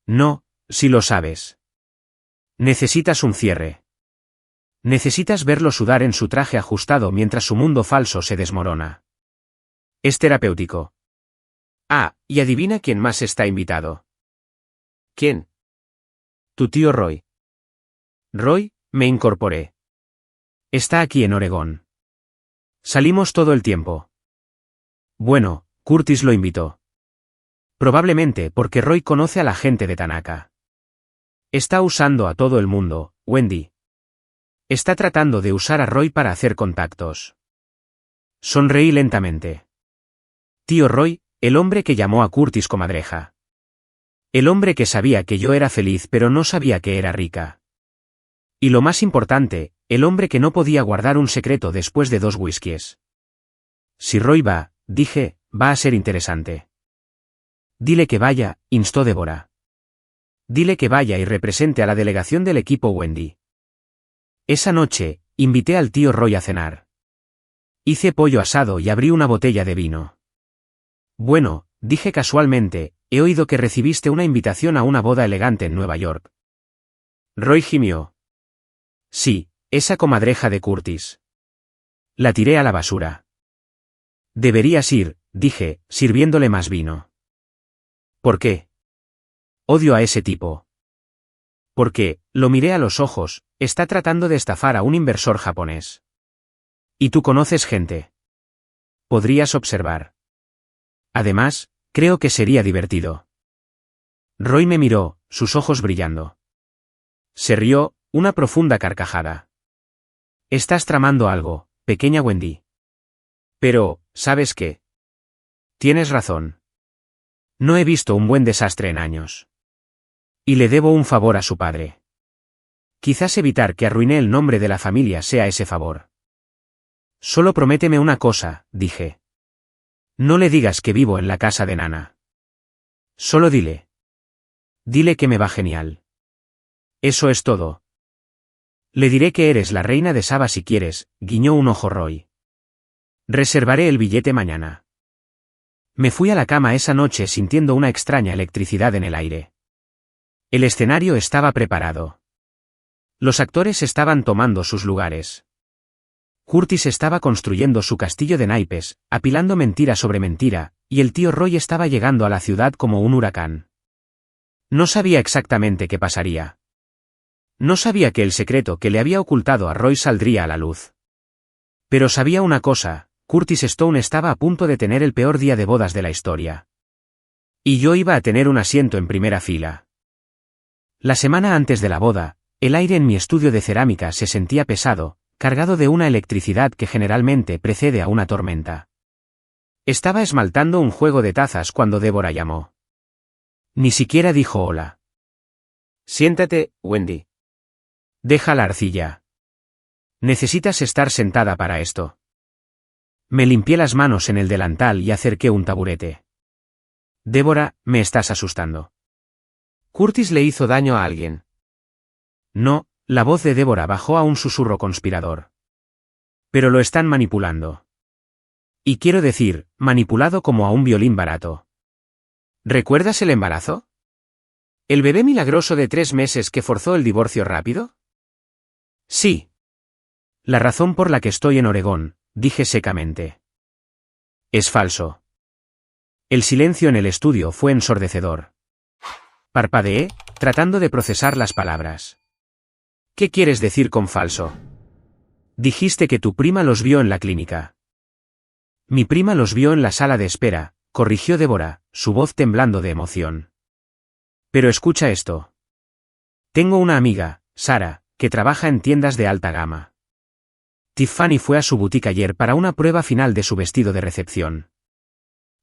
No, si lo sabes. Necesitas un cierre. Necesitas verlo sudar en su traje ajustado mientras su mundo falso se desmorona. Es terapéutico. Ah, y adivina quién más está invitado. ¿Quién? Tu tío Roy. Roy, me incorporé. Está aquí en Oregón. Salimos todo el tiempo. Bueno, Curtis lo invitó. Probablemente porque Roy conoce a la gente de Tanaka. Está usando a todo el mundo, Wendy. Está tratando de usar a Roy para hacer contactos. Sonreí lentamente. Tío Roy, el hombre que llamó a Curtis comadreja. El hombre que sabía que yo era feliz pero no sabía que era rica. Y lo más importante, el hombre que no podía guardar un secreto después de 2 whiskies. Si Roy va, dije, va a ser interesante. Dile que vaya, instó Débora. Dile que vaya y represente a la delegación del equipo Wendy. Esa noche, invité al tío Roy a cenar. Hice pollo asado y abrí una botella de vino. Bueno, dije casualmente, he oído que recibiste una invitación a una boda elegante en Nueva York. Roy gimió. Sí, esa comadreja de Curtis. La tiré a la basura. Deberías ir, dije, sirviéndole más vino. ¿Por qué? Odio a ese tipo. Porque, lo miré a los ojos, está tratando de estafar a un inversor japonés. Y tú conoces gente. Podrías observar. Además, creo que sería divertido. Roy me miró, sus ojos brillando. Se rió, una profunda carcajada. Estás tramando algo, pequeña Wendy. Pero, ¿sabes qué? Tienes razón. No he visto un buen desastre en años. Y le debo un favor a su padre. Quizás evitar que arruine el nombre de la familia sea ese favor. Solo prométeme una cosa, dije. No le digas que vivo en la casa de Nana. Solo dile. Dile que me va genial. Eso es todo. Le diré que eres la reina de Saba si quieres, guiñó un ojo Roy. Reservaré el billete mañana. Me fui a la cama esa noche sintiendo una extraña electricidad en el aire. El escenario estaba preparado. Los actores estaban tomando sus lugares. Curtis estaba construyendo su castillo de naipes, apilando mentira sobre mentira, y el tío Roy estaba llegando a la ciudad como un huracán. No sabía exactamente qué pasaría. No sabía que el secreto que le había ocultado a Roy saldría a la luz. Pero sabía una cosa, Curtis Stone estaba a punto de tener el peor día de bodas de la historia. Y yo iba a tener un asiento en primera fila. La semana antes de la boda, el aire en mi estudio de cerámica se sentía pesado, cargado de una electricidad que generalmente precede a una tormenta. Estaba esmaltando un juego de tazas cuando Débora llamó. Ni siquiera dijo hola. Siéntate, Wendy. Deja la arcilla. Necesitas estar sentada para esto. Me limpié las manos en el delantal y acerqué un taburete. Débora, me estás asustando. ¿Curtis le hizo daño a alguien? No, la voz de Débora bajó a un susurro conspirador. Pero lo están manipulando. Y quiero decir, manipulado como a un violín barato. ¿Recuerdas el embarazo? ¿El bebé milagroso de 3 meses que forzó el divorcio rápido? Sí. La razón por la que estoy en Oregón, dije secamente. Es falso. El silencio en el estudio fue ensordecedor. Parpadeé, tratando de procesar las palabras. ¿Qué quieres decir con falso? Dijiste que tu prima los vio en la clínica. Mi prima los vio en la sala de espera, corrigió Débora, su voz temblando de emoción. Pero escucha esto. Tengo una amiga, Sara, que trabaja en tiendas de alta gama. Tiffany fue a su boutique ayer para una prueba final de su vestido de recepción.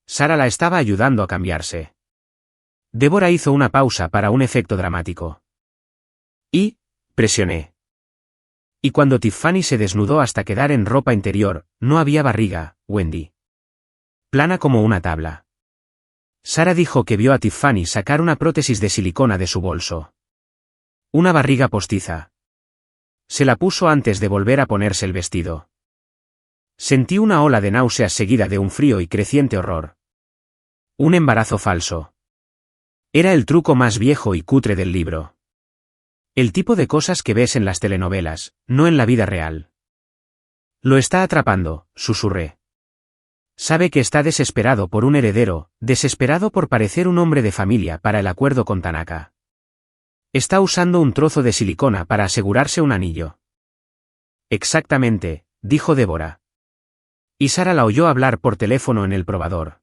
Sara la estaba ayudando a cambiarse. Débora hizo una pausa para un efecto dramático. Y, presioné. Y cuando Tiffany se desnudó hasta quedar en ropa interior, no había barriga, Wendy. Plana como una tabla. Sara dijo que vio a Tiffany sacar una prótesis de silicona de su bolso. Una barriga postiza. Se la puso antes de volver a ponerse el vestido. Sentí una ola de náuseas seguida de un frío y creciente horror. Un embarazo falso. Era el truco más viejo y cutre del libro. El tipo de cosas que ves en las telenovelas, no en la vida real. Lo está atrapando, susurré. Sabe que está desesperado por un heredero, desesperado por parecer un hombre de familia para el acuerdo con Tanaka. Está usando un trozo de silicona para asegurarse un anillo. Exactamente, dijo Débora. Y Sara la oyó hablar por teléfono en el probador.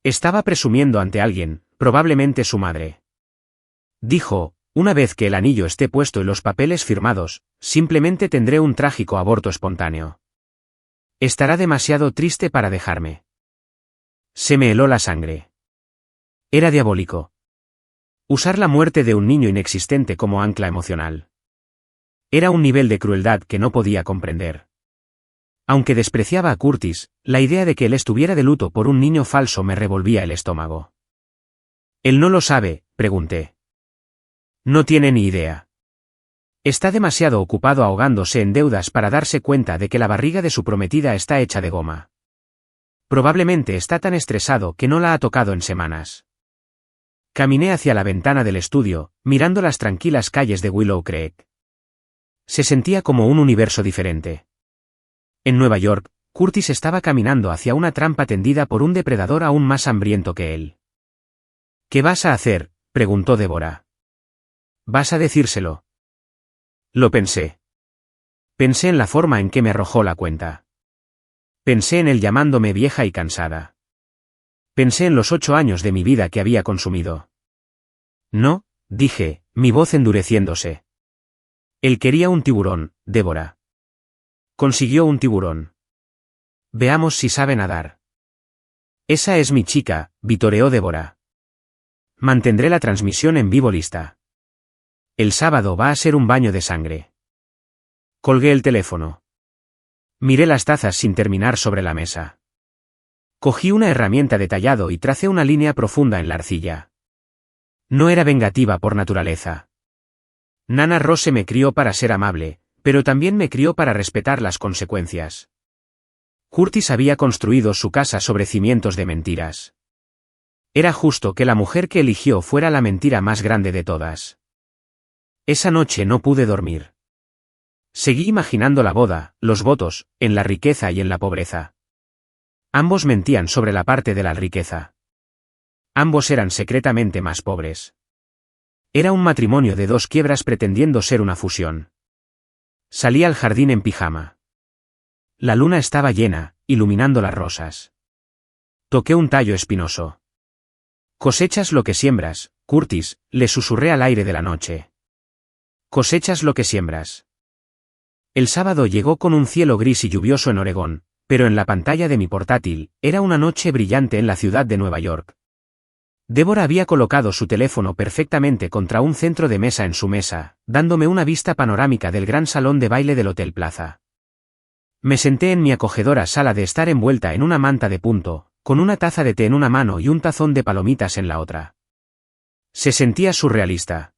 Estaba presumiendo ante alguien, probablemente su madre. Dijo, una vez que el anillo esté puesto y los papeles firmados, simplemente tendré un trágico aborto espontáneo. Estará demasiado triste para dejarme. Se me heló la sangre. Era diabólico. Usar la muerte de un niño inexistente como ancla emocional. Era un nivel de crueldad que no podía comprender. Aunque despreciaba a Curtis, la idea de que él estuviera de luto por un niño falso me revolvía el estómago. ¿Él no lo sabe?, pregunté. No tiene ni idea. Está demasiado ocupado ahogándose en deudas para darse cuenta de que la barriga de su prometida está hecha de goma. Probablemente está tan estresado que no la ha tocado en semanas. Caminé hacia la ventana del estudio, mirando las tranquilas calles de Willow Creek. Se sentía como un universo diferente. En Nueva York, Curtis estaba caminando hacia una trampa tendida por un depredador aún más hambriento que él. ¿Qué vas a hacer?, preguntó Débora. ¿Vas a decírselo? Lo pensé. Pensé en la forma en que me arrojó la cuenta. Pensé en él llamándome vieja y cansada. Pensé en los 8 años de mi vida que había consumido. No, dije, mi voz endureciéndose. Él quería un tiburón, Débora. Consiguió un tiburón. Veamos si sabe nadar. Esa es mi chica, vitoreó Débora. Mantendré la transmisión en vivo lista. El sábado va a ser un baño de sangre. Colgué el teléfono. Miré las tazas sin terminar sobre la mesa. Cogí una herramienta de tallado y tracé una línea profunda en la arcilla. No era vengativa por naturaleza. Nana Rose me crió para ser amable, pero también me crió para respetar las consecuencias. Curtis había construido su casa sobre cimientos de mentiras. Era justo que la mujer que eligió fuera la mentira más grande de todas. Esa noche no pude dormir. Seguí imaginando la boda, los votos, en la riqueza y en la pobreza. Ambos mentían sobre la parte de la riqueza. Ambos eran secretamente más pobres. Era un matrimonio de 2 quiebras pretendiendo ser una fusión. Salí al jardín en pijama. La luna estaba llena, iluminando las rosas. Toqué un tallo espinoso. Cosechas lo que siembras, Curtis, le susurré al aire de la noche. Cosechas lo que siembras. El sábado llegó con un cielo gris y lluvioso en Oregón, pero en la pantalla de mi portátil, era una noche brillante en la ciudad de Nueva York. Débora había colocado su teléfono perfectamente contra un centro de mesa en su mesa, dándome una vista panorámica del gran salón de baile del Hotel Plaza. Me senté en mi acogedora sala de estar envuelta en una manta de punto, con una taza de té en una mano y un tazón de palomitas en la otra. Se sentía surrealista.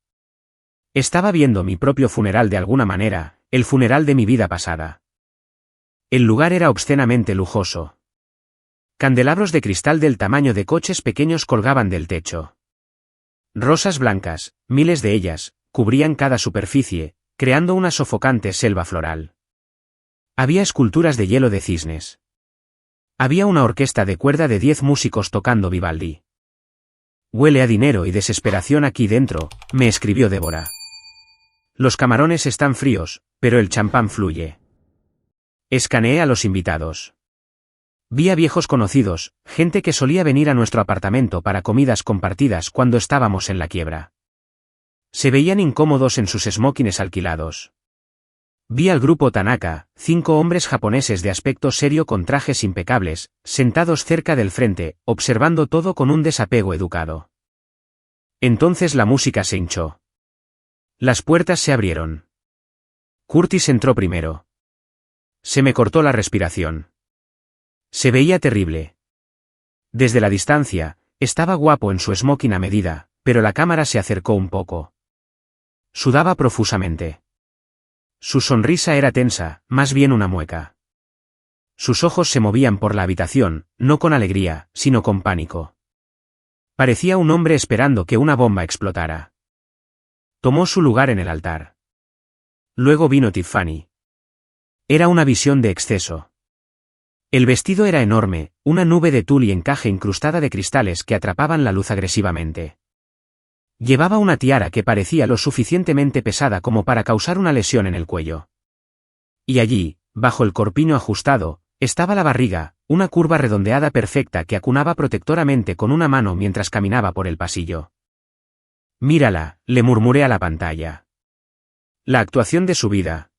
Estaba viendo mi propio funeral de alguna manera, el funeral de mi vida pasada. El lugar era obscenamente lujoso. Candelabros de cristal del tamaño de coches pequeños colgaban del techo. Rosas blancas, miles de ellas, cubrían cada superficie, creando una sofocante selva floral. Había esculturas de hielo de cisnes. Había una orquesta de cuerda de 10 músicos tocando Vivaldi. Huele a dinero y desesperación aquí dentro, me escribió Débora. Los camarones están fríos, pero el champán fluye. Escaneé a los invitados. Vi a viejos conocidos, gente que solía venir a nuestro apartamento para comidas compartidas cuando estábamos en la quiebra. Se veían incómodos en sus smokings alquilados. Vi al grupo Tanaka, 5 hombres japoneses de aspecto serio con trajes impecables, sentados cerca del frente, observando todo con un desapego educado. Entonces la música se hinchó. Las puertas se abrieron. Curtis entró primero. Se me cortó la respiración. Se veía terrible. Desde la distancia, estaba guapo en su smoking a medida, pero la cámara se acercó un poco. Sudaba profusamente. Su sonrisa era tensa, más bien una mueca. Sus ojos se movían por la habitación, no con alegría, sino con pánico. Parecía un hombre esperando que una bomba explotara. Tomó su lugar en el altar. Luego vino Tiffany. Era una visión de exceso. El vestido era enorme, una nube de tul y encaje incrustada de cristales que atrapaban la luz agresivamente. Llevaba una tiara que parecía lo suficientemente pesada como para causar una lesión en el cuello. Y allí, bajo el corpiño ajustado, estaba la barriga, una curva redondeada perfecta que acunaba protectoramente con una mano mientras caminaba por el pasillo. Mírala, le murmuré a la pantalla. La actuación de su vida.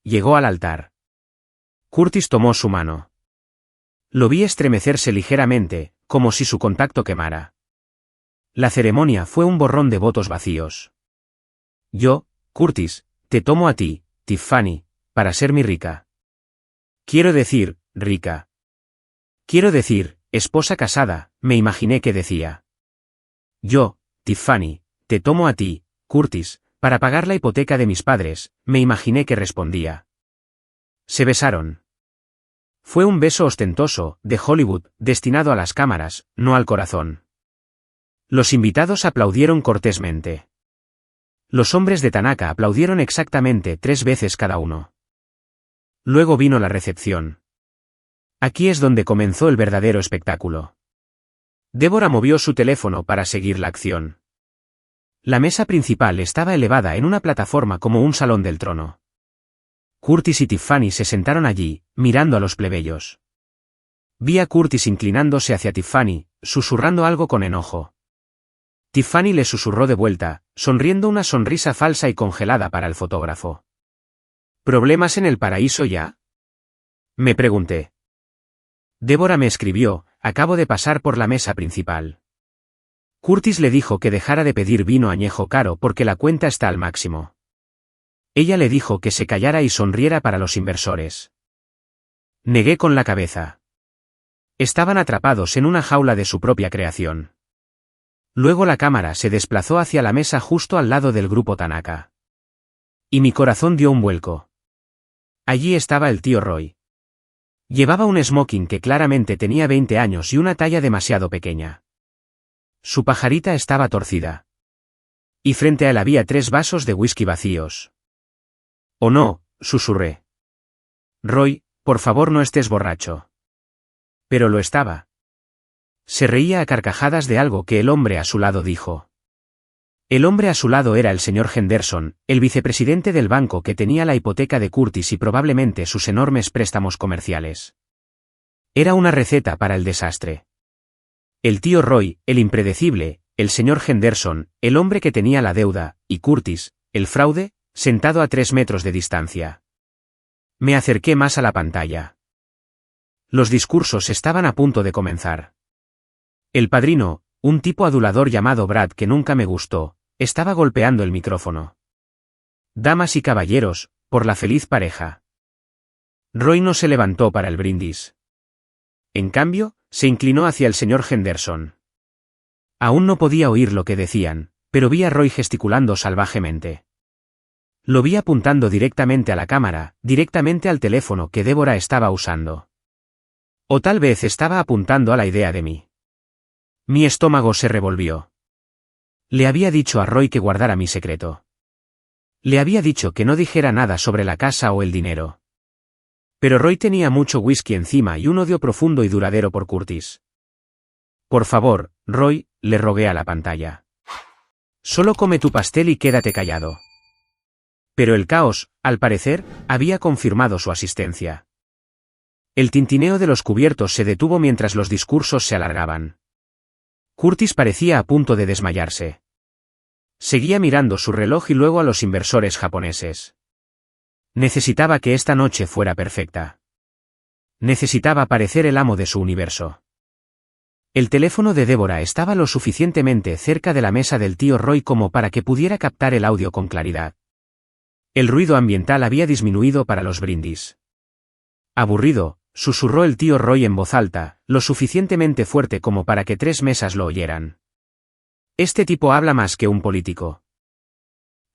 Llegó al altar. Curtis tomó su mano. Lo vi estremecerse ligeramente, como si su contacto quemara. La ceremonia fue un borrón de votos vacíos. Yo, Curtis, te tomo a ti, Tiffany, para ser mi rica. Quiero decir, rica. Quiero decir, esposa casada, me imaginé que decía. Yo, Tiffany, te tomo a ti, Curtis, para pagar la hipoteca de mis padres, me imaginé que respondía. Se besaron. Fue un beso ostentoso, de Hollywood, destinado a las cámaras, no al corazón. Los invitados aplaudieron cortésmente. Los hombres de Tanaka aplaudieron exactamente 3 veces cada uno. Luego vino la recepción. Aquí es donde comenzó el verdadero espectáculo. Débora movió su teléfono para seguir la acción. La mesa principal estaba elevada en una plataforma como un salón del trono. Curtis y Tiffany se sentaron allí, mirando a los plebeyos. Vi a Curtis inclinándose hacia Tiffany, susurrando algo con enojo. Tiffany le susurró de vuelta, sonriendo una sonrisa falsa y congelada para el fotógrafo. ¿Problemas en el paraíso ya? Me pregunté. Débora me escribió, acabo de pasar por la mesa principal. Curtis le dijo que dejara de pedir vino añejo caro porque la cuenta está al máximo. Ella le dijo que se callara y sonriera para los inversores. Negué con la cabeza. Estaban atrapados en una jaula de su propia creación. Luego la cámara se desplazó hacia la mesa justo al lado del grupo Tanaka. Y mi corazón dio un vuelco. Allí estaba el tío Roy. Llevaba un smoking que claramente tenía 20 años y una talla demasiado pequeña. Su pajarita estaba torcida. Y frente a él había 3 vasos de whisky vacíos. «Oh no», susurré. «Roy, por favor no estés borracho». Pero lo estaba. Se reía a carcajadas de algo que el hombre a su lado dijo. El hombre a su lado era el señor Henderson, el vicepresidente del banco que tenía la hipoteca de Curtis y probablemente sus enormes préstamos comerciales. Era una receta para el desastre. El tío Roy, el impredecible, el señor Henderson, el hombre que tenía la deuda, y Curtis, el fraude, sentado a 3 metros de distancia. Me acerqué más a la pantalla. Los discursos estaban a punto de comenzar. El padrino, un tipo adulador llamado Brad que nunca me gustó, estaba golpeando el micrófono. Damas y caballeros, por la feliz pareja. Roy no se levantó para el brindis. En cambio, se inclinó hacia el señor Henderson. Aún no podía oír lo que decían, pero vi a Roy gesticulando salvajemente. Lo vi apuntando directamente a la cámara, directamente al teléfono que Débora estaba usando. O tal vez estaba apuntando a la idea de mí. Mi estómago se revolvió. Le había dicho a Roy que guardara mi secreto. Le había dicho que no dijera nada sobre la casa o el dinero. Pero Roy tenía mucho whisky encima y un odio profundo y duradero por Curtis. Por favor, Roy, le rogué a la pantalla. Solo come tu pastel y quédate callado. Pero el caos, al parecer, había confirmado su asistencia. El tintineo de los cubiertos se detuvo mientras los discursos se alargaban. Curtis parecía a punto de desmayarse. Seguía mirando su reloj y luego a los inversores japoneses. Necesitaba que esta noche fuera perfecta. Necesitaba parecer el amo de su universo. El teléfono de Débora estaba lo suficientemente cerca de la mesa del tío Roy como para que pudiera captar el audio con claridad. El ruido ambiental había disminuido para los brindis. Aburrido, susurró el tío Roy en voz alta, lo suficientemente fuerte como para que 3 mesas lo oyeran. Este tipo habla más que un político.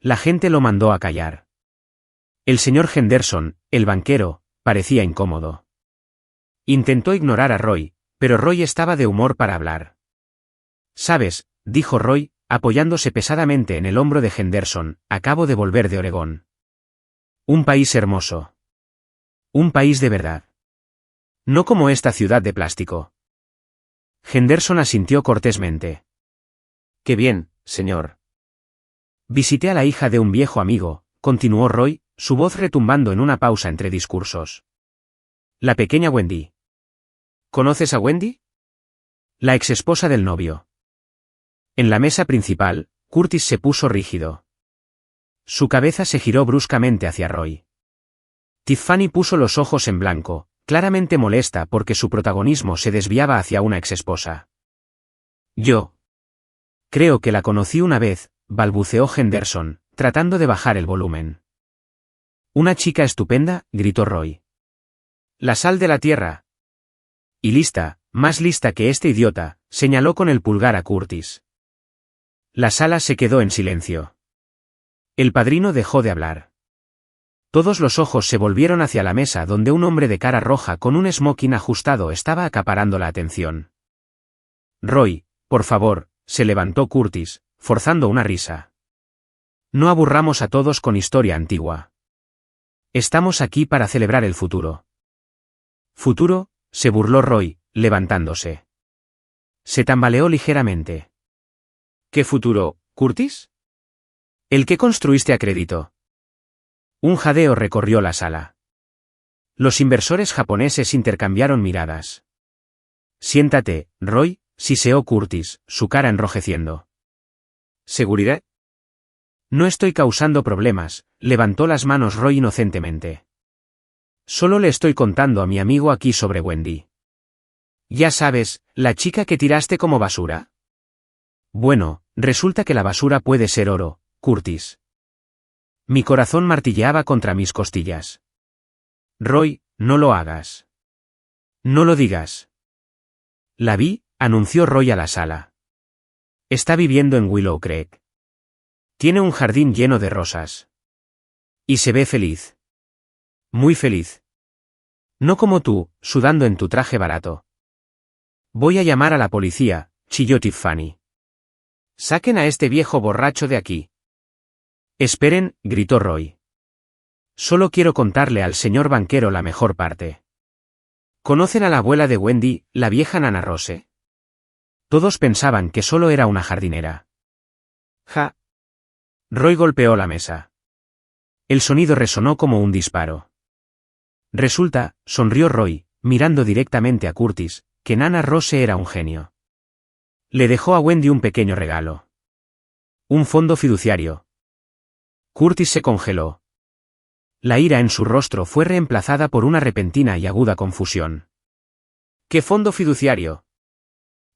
La gente lo mandó a callar. El señor Henderson, el banquero, parecía incómodo. Intentó ignorar a Roy, pero Roy estaba de humor para hablar. «Sabes», dijo Roy, apoyándose pesadamente en el hombro de Henderson, «acabo de volver de Oregón. Un país hermoso. Un país de verdad. No como esta ciudad de plástico». Henderson asintió cortésmente. «Qué bien, señor». «Visité a la hija de un viejo amigo», continuó Roy, su voz retumbando en una pausa entre discursos. «La pequeña Wendy». «¿Conoces a Wendy?» «La exesposa del novio». En la mesa principal, Curtis se puso rígido. Su cabeza se giró bruscamente hacia Roy. Tiffany puso los ojos en blanco, claramente molesta porque su protagonismo se desviaba hacia una exesposa. «Yo. Creo que la conocí una vez», balbuceó Henderson, tratando de bajar el volumen. «Una chica estupenda», gritó Roy. «La sal de la tierra». «Y lista, más lista que este idiota», señaló con el pulgar a Curtis. La sala se quedó en silencio. El padrino dejó de hablar. Todos los ojos se volvieron hacia la mesa donde un hombre de cara roja con un smoking ajustado estaba acaparando la atención. «Roy, por favor», se levantó Curtis, forzando una risa. «No aburramos a todos con historia antigua. Estamos aquí para celebrar el futuro». «¿Futuro?», se burló Roy, levantándose. Se tambaleó ligeramente. «¿Qué futuro, Curtis?» «El que construiste a crédito». Un jadeo recorrió la sala. Los inversores japoneses intercambiaron miradas. «Siéntate, Roy», siseó Curtis, su cara enrojeciendo. «¿Seguridad?» «No estoy causando problemas», levantó las manos Roy inocentemente. «Solo le estoy contando a mi amigo aquí sobre Wendy». «Ya sabes, la chica que tiraste como basura». «Bueno, resulta que la basura puede ser oro, Curtis». Mi corazón martilleaba contra mis costillas. «Roy, no lo hagas. No lo digas». «La vi», anunció Roy a la sala. «Está viviendo en Willow Creek. Tiene un jardín lleno de rosas. Y se ve feliz. Muy feliz. No como tú, sudando en tu traje barato». «Voy a llamar a la policía», chilló Tiffany. «Saquen a este viejo borracho de aquí». «Esperen», gritó Roy. «Solo quiero contarle al señor banquero la mejor parte. ¿Conocen a la abuela de Wendy, la vieja Nana Rose?» Todos pensaban que solo era una jardinera. «Ja». Roy golpeó la mesa. El sonido resonó como un disparo. «Resulta», sonrió Roy, mirando directamente a Curtis, «que Nana Rose era un genio. Le dejó a Wendy un pequeño regalo. Un fondo fiduciario». Curtis se congeló. La ira en su rostro fue reemplazada por una repentina y aguda confusión. «¿Qué fondo fiduciario?»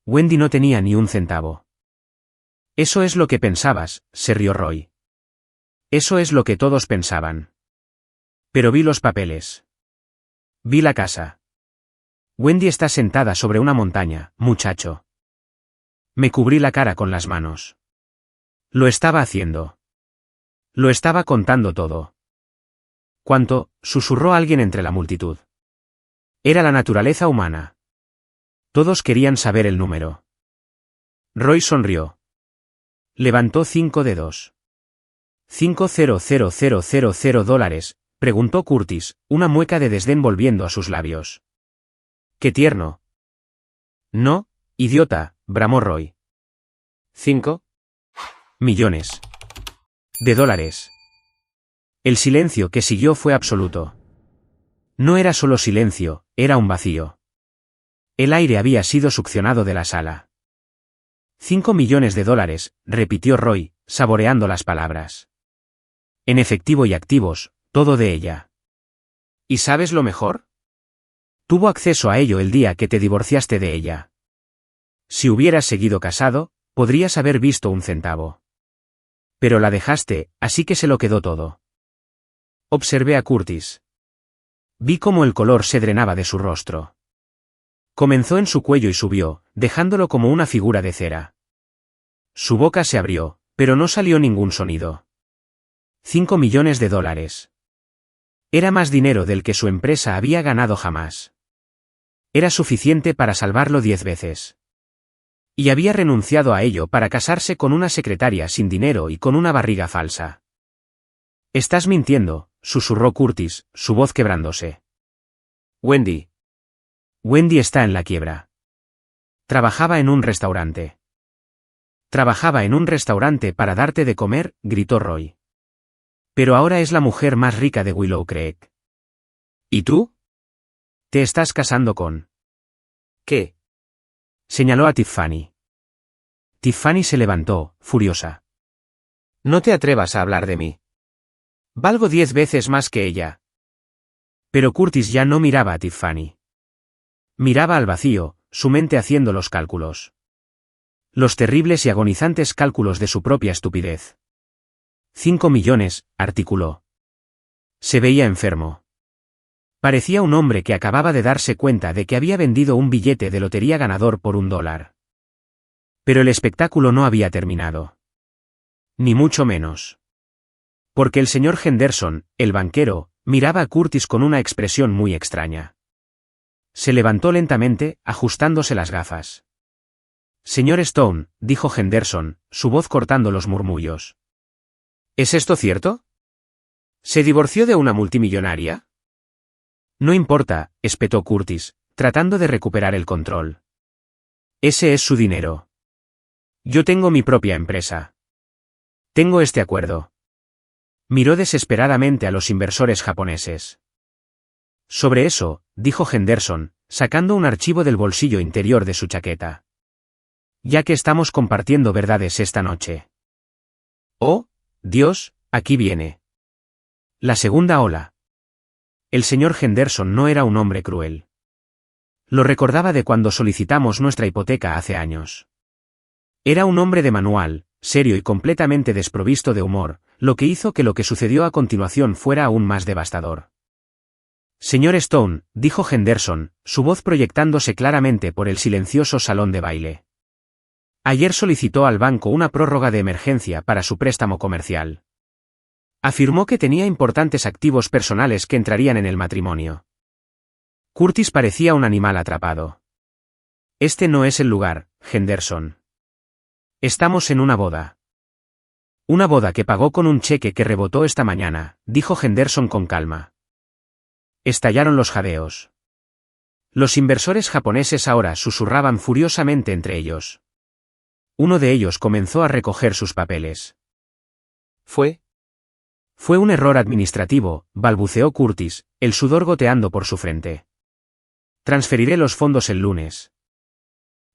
Wendy no tenía ni un centavo. «Eso es lo que pensabas», se rió Roy. «Eso es lo que todos pensaban. Pero vi los papeles. Vi la casa. Wendy está sentada sobre una montaña, muchacho». Me cubrí la cara con las manos. Lo estaba haciendo. Lo estaba contando todo. «¿Cuánto?», susurró alguien entre la multitud. Era la naturaleza humana. Todos querían saber el número. Roy sonrió. Levantó 5 dedos. $5,000,000, preguntó Curtis, una mueca de desdén volviendo a sus labios. ¡Qué tierno! No, idiota, bramó Roy. 5 millones de dólares. El silencio que siguió fue absoluto. No era solo silencio, era un vacío. El aire había sido succionado de la sala. 5 millones de dólares, repitió Roy, saboreando las palabras. En efectivo y activos, todo de ella. ¿Y sabes lo mejor? Tuvo acceso a ello el día que te divorciaste de ella. Si hubieras seguido casado, podrías haber visto un centavo. Pero la dejaste, así que se lo quedó todo. Observé a Curtis. Vi cómo el color se drenaba de su rostro. Comenzó en su cuello y subió, dejándolo como una figura de cera. Su boca se abrió, pero no salió ningún sonido. 5 millones de dólares. Era más dinero del que su empresa había ganado jamás. Era suficiente para salvarlo 10 veces. Y había renunciado a ello para casarse con una secretaria sin dinero y con una barriga falsa. «Estás mintiendo», susurró Curtis, su voz quebrándose. Wendy. Wendy está en la quiebra. Trabajaba en un restaurante. Trabajaba en un restaurante para darte de comer, gritó Roy. Pero ahora es la mujer más rica de Willow Creek. ¿Y tú? Te estás casando con... ¿Qué? Señaló a Tiffany. Tiffany se levantó, furiosa. No te atrevas a hablar de mí. Valgo 10 veces más que ella. Pero Curtis ya no miraba a Tiffany. Miraba al vacío, su mente haciendo los cálculos. Los terribles y agonizantes cálculos de su propia estupidez. 5 millones, articuló. Se veía enfermo. Parecía un hombre que acababa de darse cuenta de que había vendido un billete de lotería ganador por $1. Pero el espectáculo no había terminado. Ni mucho menos. Porque el señor Henderson, el banquero, miraba a Curtis con una expresión muy extraña. Se levantó lentamente, ajustándose las gafas. Señor Stone, dijo Henderson, su voz cortando los murmullos. ¿Es esto cierto? ¿Se divorció de una multimillonaria? No importa, espetó Curtis, tratando de recuperar el control. Ese es su dinero. Yo tengo mi propia empresa. Tengo este acuerdo. Miró desesperadamente a los inversores japoneses. Sobre eso, dijo Henderson, sacando un archivo del bolsillo interior de su chaqueta. Ya que estamos compartiendo verdades esta noche. Oh, Dios, aquí viene. La segunda ola. El señor Henderson no era un hombre cruel. Lo recordaba de cuando solicitamos nuestra hipoteca hace años. Era un hombre de manual, serio y completamente desprovisto de humor, lo que hizo que lo que sucedió a continuación fuera aún más devastador. Señor Stone, dijo Henderson, su voz proyectándose claramente por el silencioso salón de baile. Ayer solicitó al banco una prórroga de emergencia para su préstamo comercial. Afirmó que tenía importantes activos personales que entrarían en el matrimonio. Curtis parecía un animal atrapado. Este no es el lugar, Henderson. Estamos en una boda. Una boda que pagó con un cheque que rebotó esta mañana, dijo Henderson con calma. Estallaron los jadeos. Los inversores japoneses ahora susurraban furiosamente entre ellos. Uno de ellos comenzó a recoger sus papeles. Fue un error administrativo, balbuceó Curtis, el sudor goteando por su frente. Transferiré los fondos el lunes.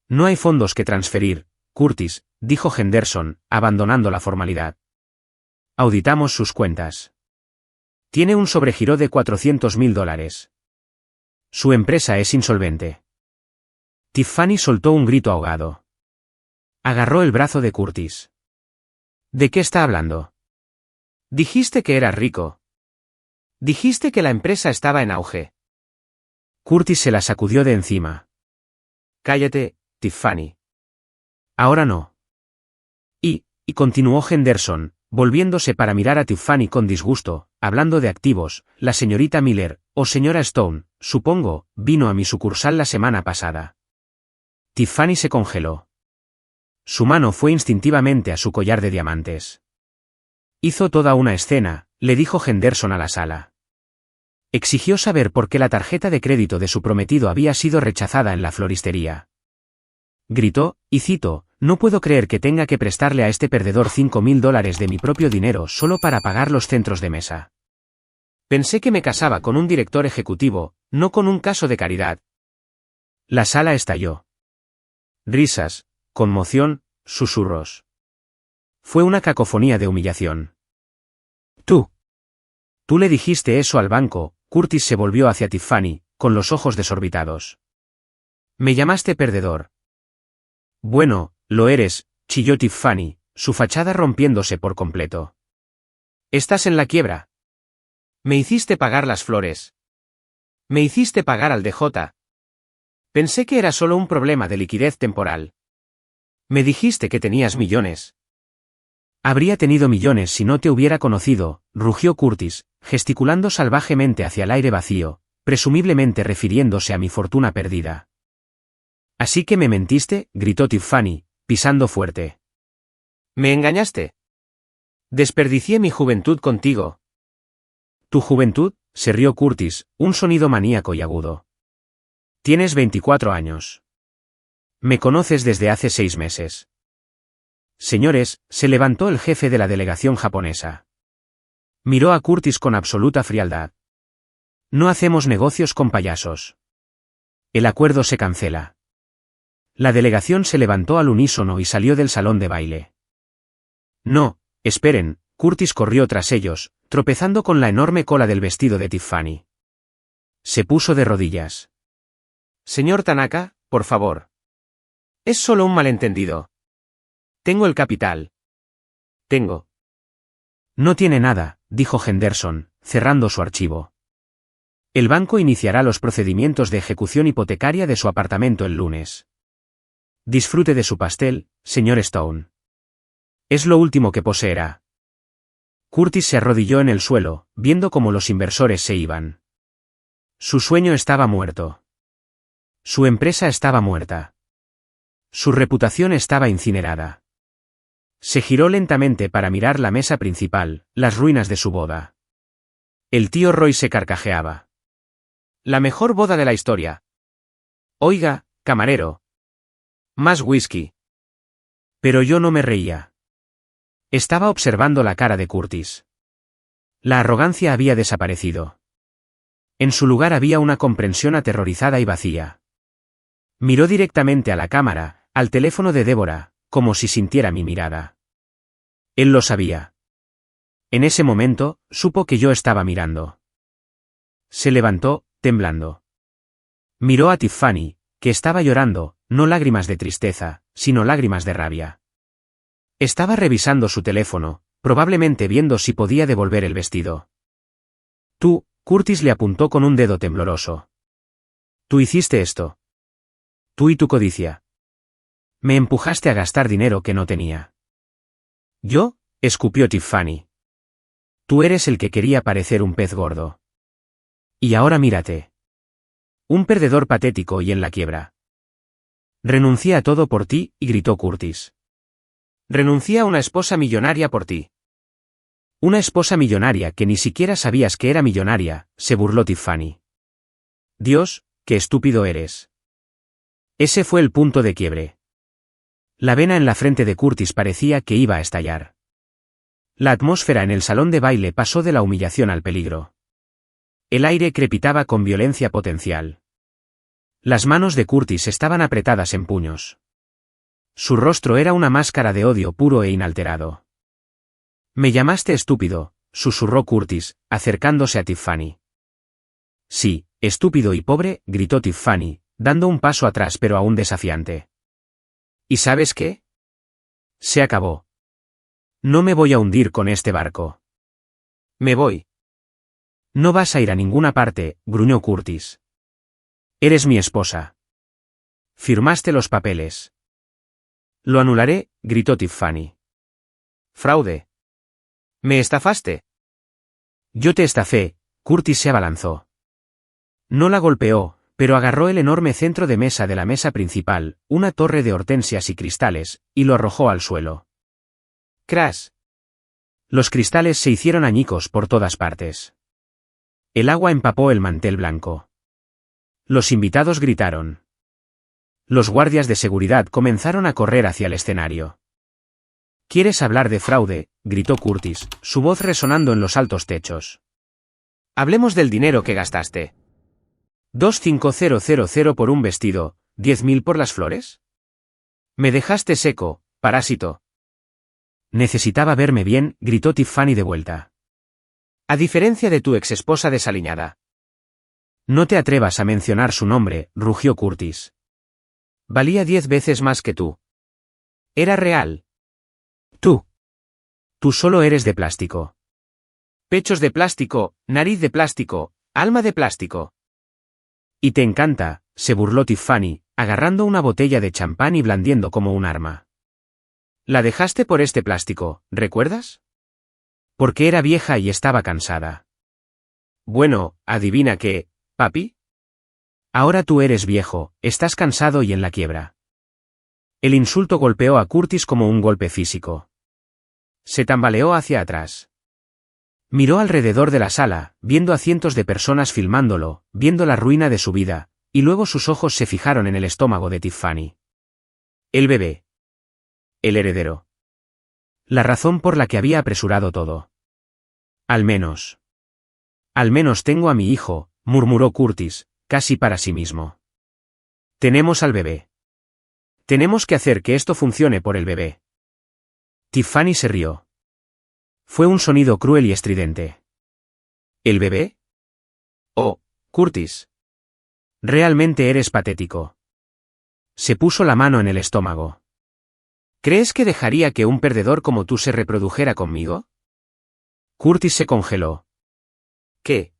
No hay fondos que transferir, Curtis, dijo Henderson, abandonando la formalidad. Auditamos sus cuentas. Tiene un sobregiro de $400,000. Su empresa es insolvente. Tiffany soltó un grito ahogado. Agarró el brazo de Curtis. ¿De qué está hablando? Dijiste que eras rico. Dijiste que la empresa estaba en auge. Curtis se la sacudió de encima. Cállate, Tiffany. Ahora no. Y continuó Henderson, volviéndose para mirar a Tiffany con disgusto, hablando de activos, la señorita Miller, o señora Stone, supongo, vino a mi sucursal la semana pasada. Tiffany se congeló. Su mano fue instintivamente a su collar de diamantes. Hizo toda una escena, le dijo Henderson a la sala. Exigió saber por qué la tarjeta de crédito de su prometido había sido rechazada en la floristería. Gritó, y cito, «No puedo creer que tenga que prestarle a este perdedor $5.000 de mi propio dinero solo para pagar los centros de mesa. Pensé que me casaba con un director ejecutivo, no con un caso de caridad». La sala estalló. Risas, conmoción, susurros. Fue una cacofonía de humillación. Tú le dijiste eso al banco. Curtis se volvió hacia Tiffany, con los ojos desorbitados. Me llamaste perdedor. Bueno, lo eres, chilló Tiffany, su fachada rompiéndose por completo. Estás en la quiebra. Me hiciste pagar las flores. Me hiciste pagar al DJ. Pensé que era solo un problema de liquidez temporal. Me dijiste que tenías millones. Habría tenido millones si no te hubiera conocido, rugió Curtis, gesticulando salvajemente hacia el aire vacío, presumiblemente refiriéndose a mi fortuna perdida. Así que me mentiste, gritó Tiffany, pisando fuerte. ¿Me engañaste? Desperdicié mi juventud contigo. ¿Tu juventud?, se rió Curtis, un sonido maníaco y agudo. Tienes 24 años. Me conoces desde hace 6 meses. Señores, se levantó el jefe de la delegación japonesa. Miró a Curtis con absoluta frialdad. No hacemos negocios con payasos. El acuerdo se cancela. La delegación se levantó al unísono y salió del salón de baile. No, esperen, Curtis corrió tras ellos, tropezando con la enorme cola del vestido de Tiffany. Se puso de rodillas. Señor Tanaka, por favor. Es solo un malentendido. Tengo el capital. Tengo. No tiene nada, dijo Henderson, cerrando su archivo. El banco iniciará los procedimientos de ejecución hipotecaria de su apartamento el lunes. Disfrute de su pastel, señor Stone. Es lo último que poseerá. Curtis se arrodilló en el suelo, viendo cómo los inversores se iban. Su sueño estaba muerto. Su empresa estaba muerta. Su reputación estaba incinerada. Se giró lentamente para mirar la mesa principal, las ruinas de su boda. El tío Roy se carcajeaba. La mejor boda de la historia. Oiga, camarero. Más whisky. Pero yo no me reía. Estaba observando la cara de Curtis. La arrogancia había desaparecido. En su lugar había una comprensión aterrorizada y vacía. Miró directamente a la cámara, al teléfono de Débora, como si sintiera mi mirada. Él lo sabía. En ese momento, supo que yo estaba mirando. Se levantó, temblando. Miró a Tiffany, que estaba llorando, no lágrimas de tristeza, sino lágrimas de rabia. Estaba revisando su teléfono, probablemente viendo si podía devolver el vestido. Tú, Curtis le apuntó con un dedo tembloroso. Tú hiciste esto. Tú y tu codicia. Me empujaste a gastar dinero que no tenía. ¿Yo?, escupió Tiffany. Tú eres el que quería parecer un pez gordo. Y ahora mírate. Un perdedor patético y en la quiebra. Renuncié a todo por ti, y gritó Curtis. Renuncié a una esposa millonaria por ti. Una esposa millonaria que ni siquiera sabías que era millonaria, se burló Tiffany. Dios, qué estúpido eres. Ese fue el punto de quiebre. La vena en la frente de Curtis parecía que iba a estallar. La atmósfera en el salón de baile pasó de la humillación al peligro. El aire crepitaba con violencia potencial. Las manos de Curtis estaban apretadas en puños. Su rostro era una máscara de odio puro e inalterado. Me llamaste estúpido, susurró Curtis, acercándose a Tiffany. Sí, estúpido y pobre, gritó Tiffany, dando un paso atrás pero aún desafiante. ¿Y sabes qué? Se acabó. No me voy a hundir con este barco. Me voy. No vas a ir a ninguna parte, gruñó Curtis. Eres mi esposa. Firmaste los papeles. Lo anularé, gritó Tiffany. Fraude. ¿Me estafaste? Yo te estafé, Curtis se abalanzó. No la golpeó, pero agarró el enorme centro de mesa de la mesa principal, una torre de hortensias y cristales, y lo arrojó al suelo. Crash. Los cristales se hicieron añicos por todas partes. El agua empapó el mantel blanco. Los invitados gritaron. Los guardias de seguridad comenzaron a correr hacia el escenario. ¿Quieres hablar de fraude?, gritó Curtis, su voz resonando en los altos techos. Hablemos del dinero que gastaste. 25000 por un vestido, 10.000 por las flores. Me dejaste seco, parásito. Necesitaba verme bien, gritó Tiffany de vuelta. A diferencia de tu exesposa desaliñada. No te atrevas a mencionar su nombre, rugió Curtis. Valía 10 veces más que tú. Era real. Tú solo eres de plástico. Pechos de plástico, nariz de plástico, alma de plástico. Y te encanta, se burló Tiffany, agarrando una botella de champán y blandiendo como un arma. La dejaste por este plástico, ¿recuerdas? Porque era vieja y estaba cansada. Bueno, adivina qué, papi. Ahora tú eres viejo, estás cansado y en la quiebra. El insulto golpeó a Curtis como un golpe físico. Se tambaleó hacia atrás. Miró alrededor de la sala, viendo a cientos de personas filmándolo, viendo la ruina de su vida, y luego sus ojos se fijaron en el estómago de Tiffany. El bebé. El heredero. La razón por la que había apresurado todo. Al menos tengo a mi hijo, murmuró Curtis, casi para sí mismo. Tenemos al bebé. Tenemos que hacer que esto funcione por el bebé. Tiffany se rió. Fue un sonido cruel y estridente. ¿El bebé? Oh, Curtis. Realmente eres patético. Se puso la mano en el estómago. ¿Crees que dejaría que un perdedor como tú se reprodujera conmigo? Curtis se congeló. ¿Qué?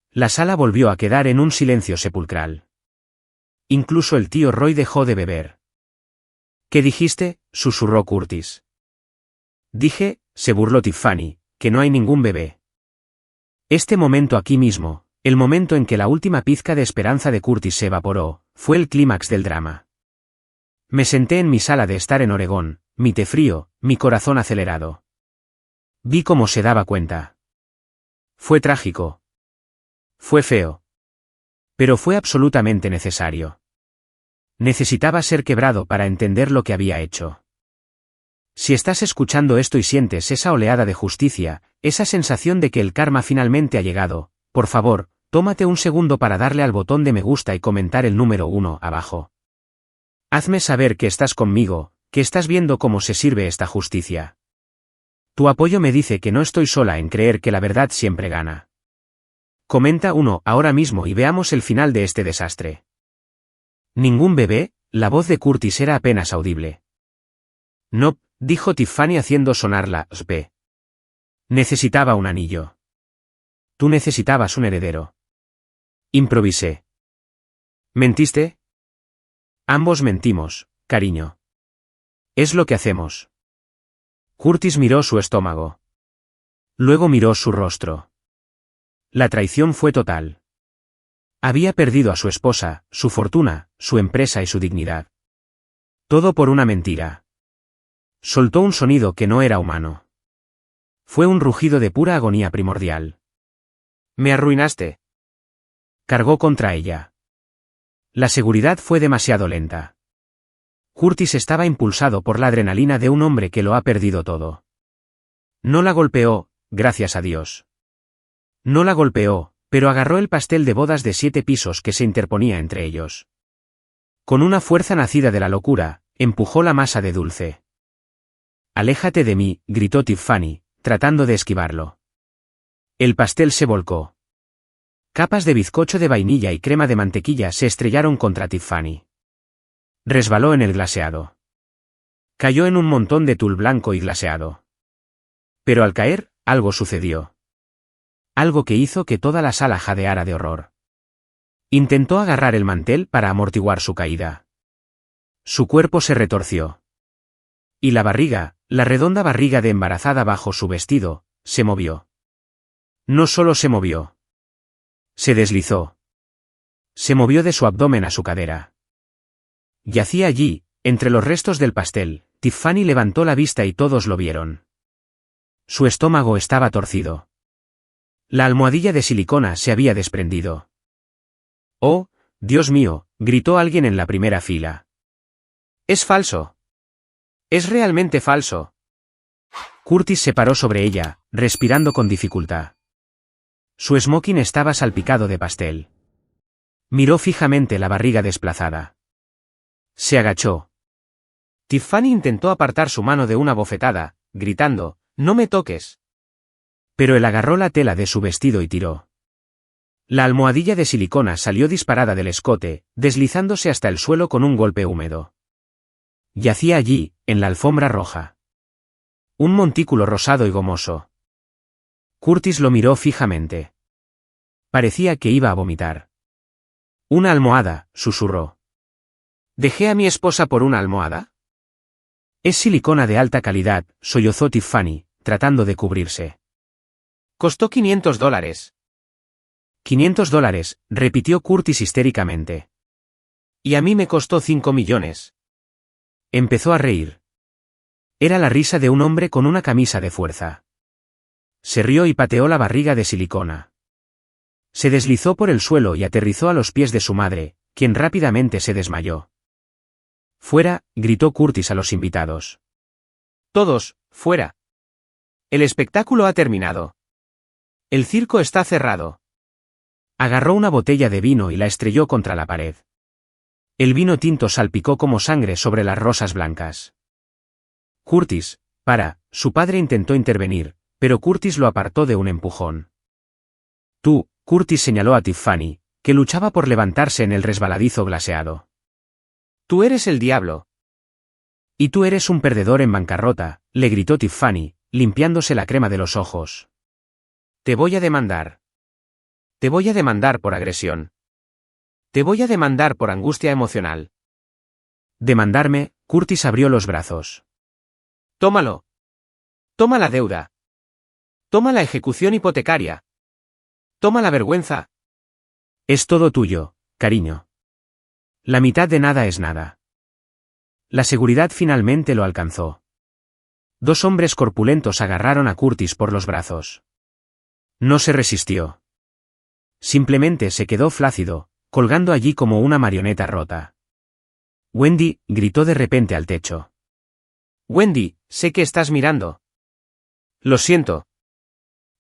La sala volvió a quedar en un silencio sepulcral. Incluso el tío Roy dejó de beber. ¿Qué dijiste?, susurró Curtis. Dije, se burló Tiffany, que no hay ningún bebé. Este momento aquí mismo, el momento en que la última pizca de esperanza de Curtis se evaporó, fue el clímax del drama. Me senté en mi sala de estar en Oregón, mi té frío, mi corazón acelerado. Vi cómo se daba cuenta. Fue trágico. Fue feo. Pero fue absolutamente necesario. Necesitaba ser quebrado para entender lo que había hecho. Si estás escuchando esto y sientes esa oleada de justicia, esa sensación de que el karma finalmente ha llegado, por favor, tómate un segundo para darle al botón de me gusta y comentar el número 1 abajo. Hazme saber que estás conmigo, que estás viendo cómo se sirve esta justicia. Tu apoyo me dice que no estoy sola en creer que la verdad siempre gana. Comenta 1 ahora mismo y veamos el final de este desastre. ¿Ningún bebé? La voz de Curtis era apenas audible. No, dijo Tiffany haciendo sonar la SP. Necesitaba un anillo. Tú necesitabas un heredero. Improvisé. ¿Mentiste? Ambos mentimos, cariño. Es lo que hacemos. Curtis miró su estómago. Luego miró su rostro. La traición fue total. Había perdido a su esposa, su fortuna, su empresa y su dignidad. Todo por una mentira. Soltó un sonido que no era humano. Fue un rugido de pura agonía primordial. Me arruinaste. Cargó contra ella. La seguridad fue demasiado lenta. Curtis estaba impulsado por la adrenalina de un hombre que lo ha perdido todo. No la golpeó, gracias a Dios. No la golpeó, pero agarró el pastel de bodas de 7 pisos que se interponía entre ellos. Con una fuerza nacida de la locura, empujó la masa de dulce. Aléjate de mí, gritó Tiffany, tratando de esquivarlo. El pastel se volcó. Capas de bizcocho de vainilla y crema de mantequilla se estrellaron contra Tiffany. Resbaló en el glaseado. Cayó en un montón de tul blanco y glaseado. Pero al caer, algo sucedió. Algo que hizo que toda la sala jadeara de horror. Intentó agarrar el mantel para amortiguar su caída. Su cuerpo se retorció. Y la barriga, la redonda barriga de embarazada bajo su vestido, se movió. No solo se movió. Se deslizó. Se movió de su abdomen a su cadera. Yacía allí, entre los restos del pastel. Tiffany levantó la vista y todos lo vieron. Su estómago estaba torcido. La almohadilla de silicona se había desprendido. «Oh, Dios mío», gritó alguien en la primera fila. «Es falso. Es realmente falso». Curtis se paró sobre ella, respirando con dificultad. Su smoking estaba salpicado de pastel. Miró fijamente la barriga desplazada. Se agachó. Tiffany intentó apartar su mano de una bofetada, gritando, «¡No me toques!». Pero él agarró la tela de su vestido y tiró. La almohadilla de silicona salió disparada del escote, deslizándose hasta el suelo con un golpe húmedo. Yacía allí, en la alfombra roja. Un montículo rosado y gomoso. Curtis lo miró fijamente. Parecía que iba a vomitar. «Una almohada», susurró. «¿Dejé a mi esposa por una almohada?». «Es silicona de alta calidad», sollozó Tiffany, tratando de cubrirse. «Costó $500». $500, repitió Curtis histéricamente. «Y a mí me costó 5 millones». Empezó a reír. Era la risa de un hombre con una camisa de fuerza. Se rió y pateó la barriga de silicona. Se deslizó por el suelo y aterrizó a los pies de su madre, quien rápidamente se desmayó. «Fuera», gritó Curtis a los invitados. «Todos, fuera. El espectáculo ha terminado. El circo está cerrado». Agarró una botella de vino y la estrelló contra la pared. El vino tinto salpicó como sangre sobre las rosas blancas. «Curtis, para», su padre intentó intervenir, pero Curtis lo apartó de un empujón. «Tú», Curtis señaló a Tiffany, que luchaba por levantarse en el resbaladizo glaseado. «Tú eres el diablo». «Y tú eres un perdedor en bancarrota», le gritó Tiffany, limpiándose la crema de los ojos. «Te voy a demandar. Te voy a demandar por agresión. Te voy a demandar por angustia emocional». «¿Demandarme?», Curtis abrió los brazos. «Tómalo. Toma la deuda. Toma la ejecución hipotecaria. Toma la vergüenza». «Es todo tuyo, cariño. La mitad de nada es nada». La seguridad finalmente lo alcanzó. 2 hombres corpulentos agarraron a Curtis por los brazos. No se resistió. Simplemente se quedó flácido, colgando allí como una marioneta rota. «Wendy», gritó de repente al techo. «Wendy, sé que estás mirando». «Lo siento.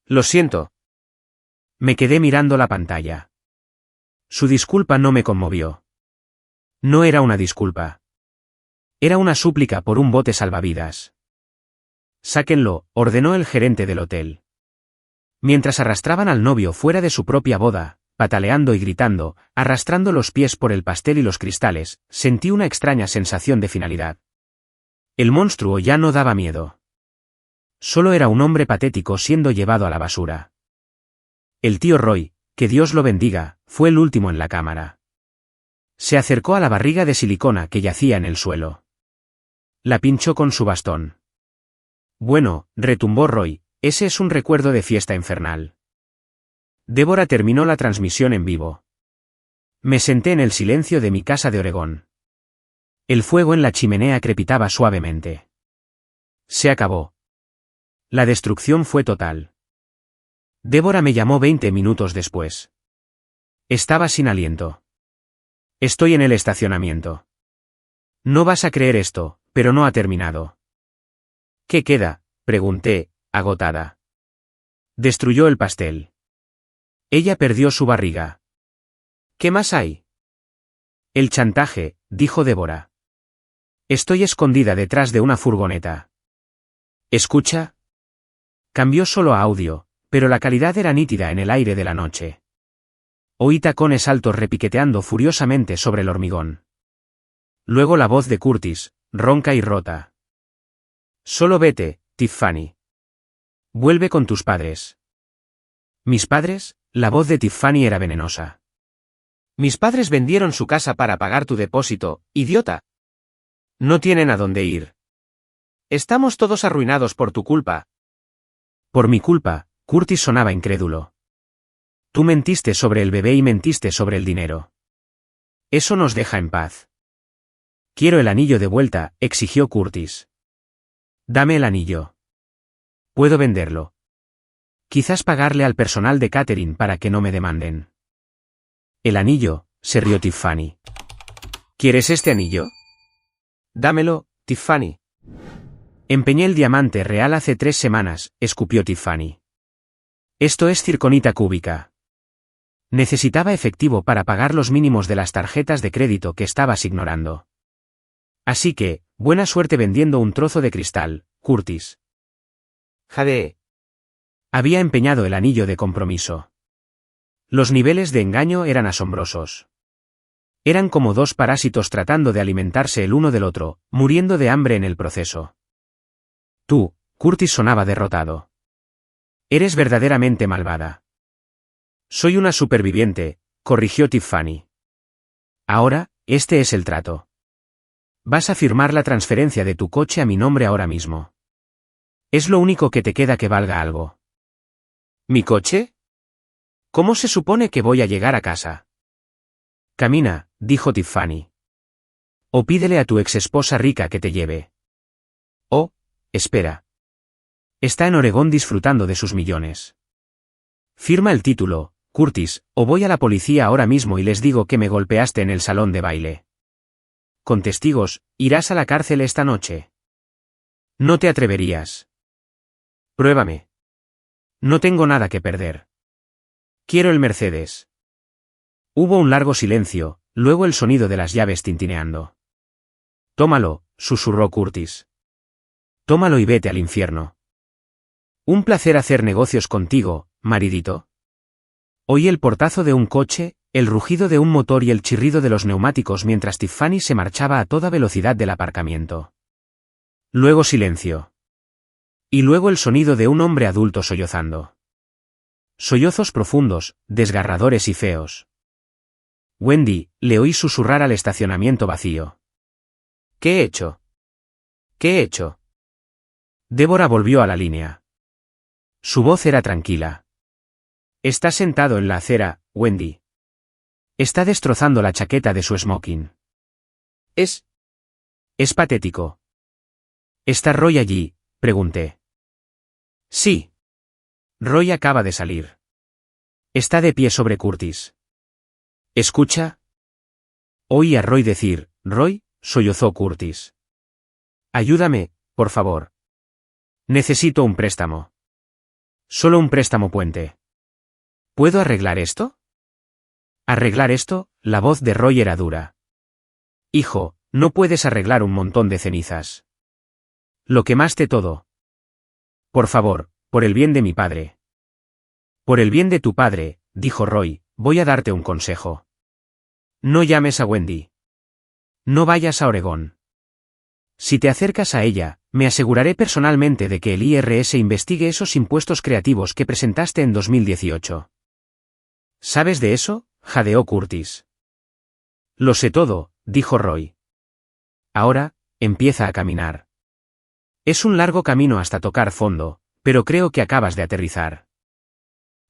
Lo siento». Me quedé mirando la pantalla. Su disculpa no me conmovió. No era una disculpa. Era una súplica por un bote salvavidas. «Sáquenlo», ordenó el gerente del hotel. Mientras arrastraban al novio fuera de su propia boda, pataleando y gritando, arrastrando los pies por el pastel y los cristales, sentí una extraña sensación de finalidad. El monstruo ya no daba miedo. Solo era un hombre patético siendo llevado a la basura. El tío Roy, que Dios lo bendiga, fue el último en la cámara. Se acercó a la barriga de silicona que yacía en el suelo. La pinchó con su bastón. «Bueno», retumbó Roy, «ese es un recuerdo de fiesta infernal». Débora terminó la transmisión en vivo. Me senté en el silencio de mi casa de Oregón. El fuego en la chimenea crepitaba suavemente. Se acabó. La destrucción fue total. Débora me llamó 20 minutos después. Estaba sin aliento. «Estoy en el estacionamiento. No vas a creer esto, pero no ha terminado». «¿Qué queda?», pregunté, agotada. «Destruyó el pastel. Ella perdió su barriga». «¿Qué más hay?». «El chantaje», dijo Débora. «Estoy escondida detrás de una furgoneta». «¿Escucha?». Cambió solo a audio, pero la calidad era nítida en el aire de la noche. Oí tacones altos repiqueteando furiosamente sobre el hormigón. Luego la voz de Curtis, ronca y rota. «Solo vete, Tiffany. Vuelve con tus padres». «¿Mis padres?», la voz de Tiffany era venenosa. «Mis padres vendieron su casa para pagar tu depósito, idiota. No tienen a dónde ir. Estamos todos arruinados por tu culpa». «Por mi culpa», Curtis sonaba incrédulo. «Tú mentiste sobre el bebé y mentiste sobre el dinero. Eso nos deja en paz». «Quiero el anillo de vuelta», exigió Curtis. «Dame el anillo». Puedo venderlo. Quizás pagarle al personal de catering para que no me demanden. El anillo, se rió Tiffany. ¿Quieres este anillo? Dámelo, Tiffany. Empeñé el diamante real hace 3 semanas, escupió Tiffany. Esto es circonita cúbica. Necesitaba efectivo para pagar los mínimos de las tarjetas de crédito que estabas ignorando. Así que, buena suerte vendiendo un trozo de cristal, Curtis. Jade. Había empeñado el anillo de compromiso. Los niveles de engaño eran asombrosos. Eran como 2 parásitos tratando de alimentarse el uno del otro, muriendo de hambre en el proceso. Tú, Curtis sonaba derrotado. Eres verdaderamente malvada. Soy una superviviente, corrigió Tiffany. Ahora, este es el trato. Vas a firmar la transferencia de tu coche a mi nombre ahora mismo. Es lo único que te queda que valga algo. ¿Mi coche? ¿Cómo se supone que voy a llegar a casa? Camina, dijo Tiffany. O pídele a tu exesposa rica que te lleve. Oh, espera. Está en Oregón disfrutando de sus millones. Firma el título, Curtis, o voy a la policía ahora mismo y les digo que me golpeaste en el salón de baile. Con testigos, irás a la cárcel esta noche. No te atreverías. Pruébame. No tengo nada que perder. Quiero el Mercedes. Hubo un largo silencio, luego el sonido de las llaves tintineando. Tómalo, susurró Curtis. Tómalo y vete al infierno. Un placer hacer negocios contigo, maridito. Oí el portazo de un coche, el rugido de un motor y el chirrido de los neumáticos mientras Tiffany se marchaba a toda velocidad del aparcamiento. Luego silencio. Y luego el sonido de un hombre adulto sollozando. Sollozos profundos, desgarradores y feos. Wendy, le oí susurrar al estacionamiento vacío. ¿Qué he hecho? ¿Qué he hecho? Débora volvió a la línea. Su voz era tranquila. Está sentado en la acera, Wendy. Está destrozando la chaqueta de su smoking. Es patético. ¿Está Roy allí?, pregunté. Sí. Roy acaba de salir. Está de pie sobre Curtis. ¿Escucha? Oí a Roy decir, Roy, sollozó Curtis. Ayúdame, por favor. Necesito un préstamo. Solo un préstamo puente. ¿Puedo arreglar esto? ¿Arreglar esto? La voz de Roy era dura. Hijo, no puedes arreglar un montón de cenizas. Lo quemaste todo. Por favor, por el bien de mi padre. Por el bien de tu padre, dijo Roy, voy a darte un consejo. No llames a Wendy. No vayas a Oregón. Si te acercas a ella, me aseguraré personalmente de que el IRS investigue esos impuestos creativos que presentaste en 2018. ¿Sabes de eso?, jadeó Curtis. Lo sé todo, dijo Roy. Ahora, empieza a caminar. Es un largo camino hasta tocar fondo, pero creo que acabas de aterrizar.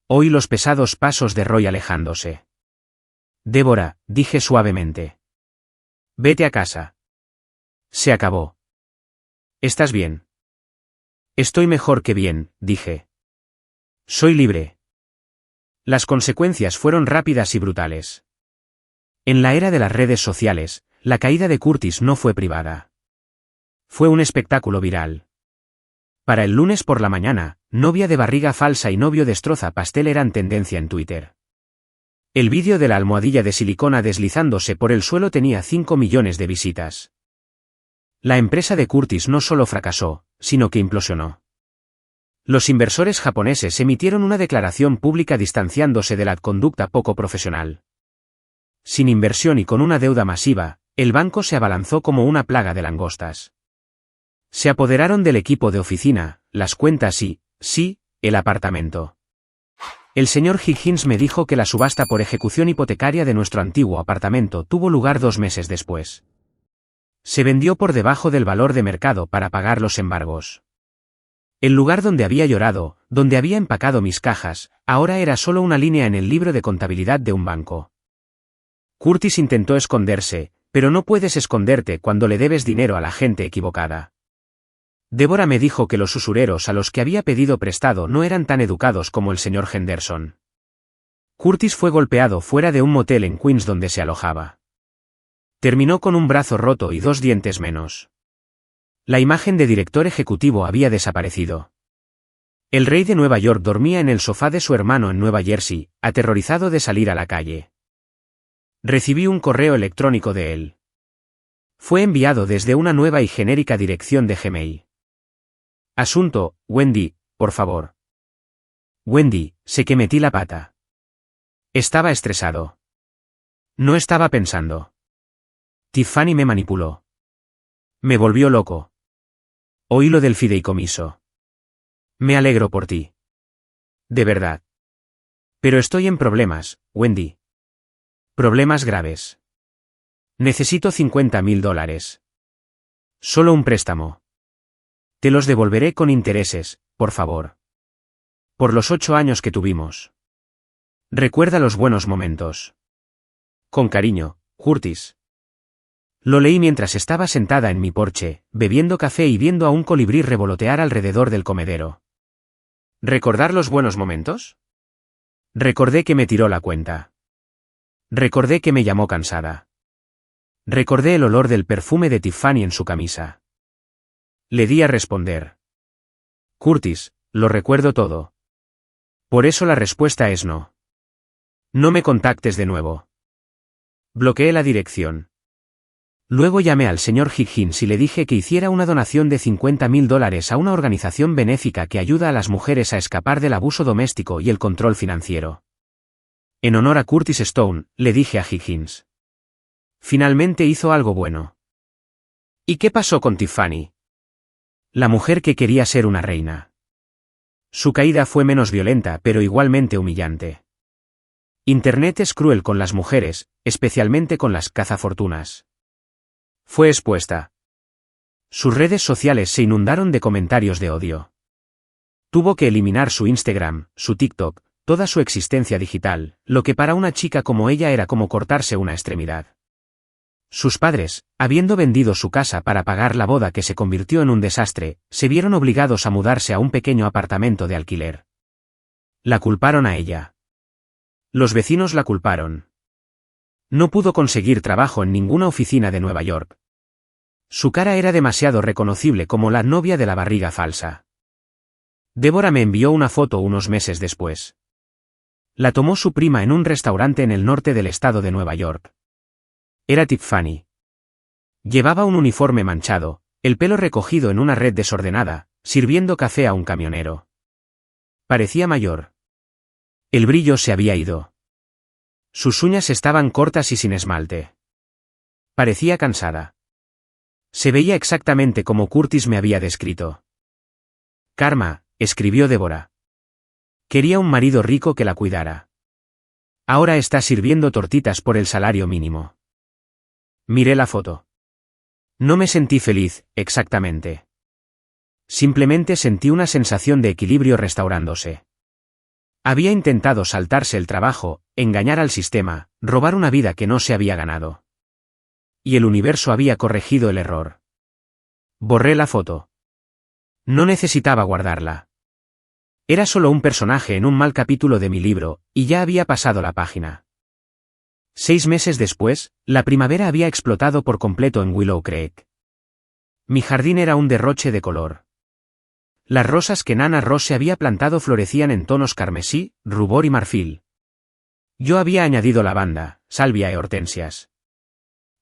Oí los pesados pasos de Roy alejándose. Débora, dije suavemente. Vete a casa. Se acabó. ¿Estás bien? Estoy mejor que bien, dije. Soy libre. Las consecuencias fueron rápidas y brutales. En la era de las redes sociales, la caída de Curtis no fue privada. Fue un espectáculo viral. Para el lunes por la mañana, novia de barriga falsa y novio destroza pastel eran tendencia en Twitter. El vídeo de la almohadilla de silicona deslizándose por el suelo tenía 5 millones de visitas. La empresa de Curtis no solo fracasó, sino que implosionó. Los inversores japoneses emitieron una declaración pública distanciándose de la conducta poco profesional. Sin inversión y con una deuda masiva, el banco se abalanzó como una plaga de langostas. Se apoderaron del equipo de oficina, las cuentas y, sí, el apartamento. El señor Higgins me dijo que la subasta por ejecución hipotecaria de nuestro antiguo apartamento tuvo lugar 2 meses después. Se vendió por debajo del valor de mercado para pagar los embargos. El lugar donde había llorado, donde había empacado mis cajas, ahora era solo una línea en el libro de contabilidad de un banco. Curtis intentó esconderse, pero no puedes esconderte cuando le debes dinero a la gente equivocada. Débora me dijo que los usureros a los que había pedido prestado no eran tan educados como el señor Henderson. Curtis fue golpeado fuera de un motel en Queens donde se alojaba. Terminó con un brazo roto y 2 dientes menos. La imagen de director ejecutivo había desaparecido. El rey de Nueva York dormía en el sofá de su hermano en Nueva Jersey, aterrorizado de salir a la calle. Recibí un correo electrónico de él. Fue enviado desde una nueva y genérica dirección de Gmail. Asunto: Wendy, por favor. Wendy, sé que metí la pata. Estaba estresado. No estaba pensando. Tiffany me manipuló. Me volvió loco. Oí lo del fideicomiso. Me alegro por ti. De verdad. Pero estoy en problemas, Wendy. Problemas graves. Necesito $50,000. Solo un préstamo. Te los devolveré con intereses, por favor. Por los 8 años que tuvimos. Recuerda los buenos momentos. Con cariño, Curtis. Lo leí mientras estaba sentada en mi porche, bebiendo café y viendo a un colibrí revolotear alrededor del comedero. ¿Recordar los buenos momentos? Recordé que me tiró la cuenta. Recordé que me llamó cansada. Recordé el olor del perfume de Tiffany en su camisa. Le di a responder. Curtis, lo recuerdo todo. Por eso la respuesta es no. No me contactes de nuevo. Bloqueé la dirección. Luego llamé al señor Higgins y le dije que hiciera una donación de $50,000 a una organización benéfica que ayuda a las mujeres a escapar del abuso doméstico y el control financiero. En honor a Curtis Stone, le dije a Higgins. Finalmente hizo algo bueno. ¿Y qué pasó con Tiffany? La mujer que quería ser una reina. Su caída fue menos violenta pero igualmente humillante. Internet es cruel con las mujeres, especialmente con las cazafortunas. Fue expuesta. Sus redes sociales se inundaron de comentarios de odio. Tuvo que eliminar su Instagram, su TikTok, toda su existencia digital, lo que para una chica como ella era como cortarse una extremidad. Sus padres, habiendo vendido su casa para pagar la boda que se convirtió en un desastre, se vieron obligados a mudarse a un pequeño apartamento de alquiler. La culparon a ella. Los vecinos la culparon. No pudo conseguir trabajo en ninguna oficina de Nueva York. Su cara era demasiado reconocible como la novia de la barriga falsa. Débora me envió una foto unos meses después. La tomó su prima en un restaurante en el norte del estado de Nueva York. Era Tiffany. Llevaba un uniforme manchado, el pelo recogido en una red desordenada, sirviendo café a un camionero. Parecía mayor. El brillo se había ido. Sus uñas estaban cortas y sin esmalte. Parecía cansada. Se veía exactamente como Curtis me había descrito. Karma, escribió Débora. Quería un marido rico que la cuidara. Ahora está sirviendo tortitas por el salario mínimo. Miré la foto. No me sentí feliz, exactamente. Simplemente sentí una sensación de equilibrio restaurándose. Había intentado saltarse el trabajo, engañar al sistema, robar una vida que no se había ganado. Y el universo había corregido el error. Borré la foto. No necesitaba guardarla. Era solo un personaje en un mal capítulo de mi libro, y ya había pasado la página. 6 meses después, la primavera había explotado por completo en Willow Creek. Mi jardín era un derroche de color. Las rosas que Nana Ross se había plantado florecían en tonos carmesí, rubor y marfil. Yo había añadido lavanda, salvia e hortensias.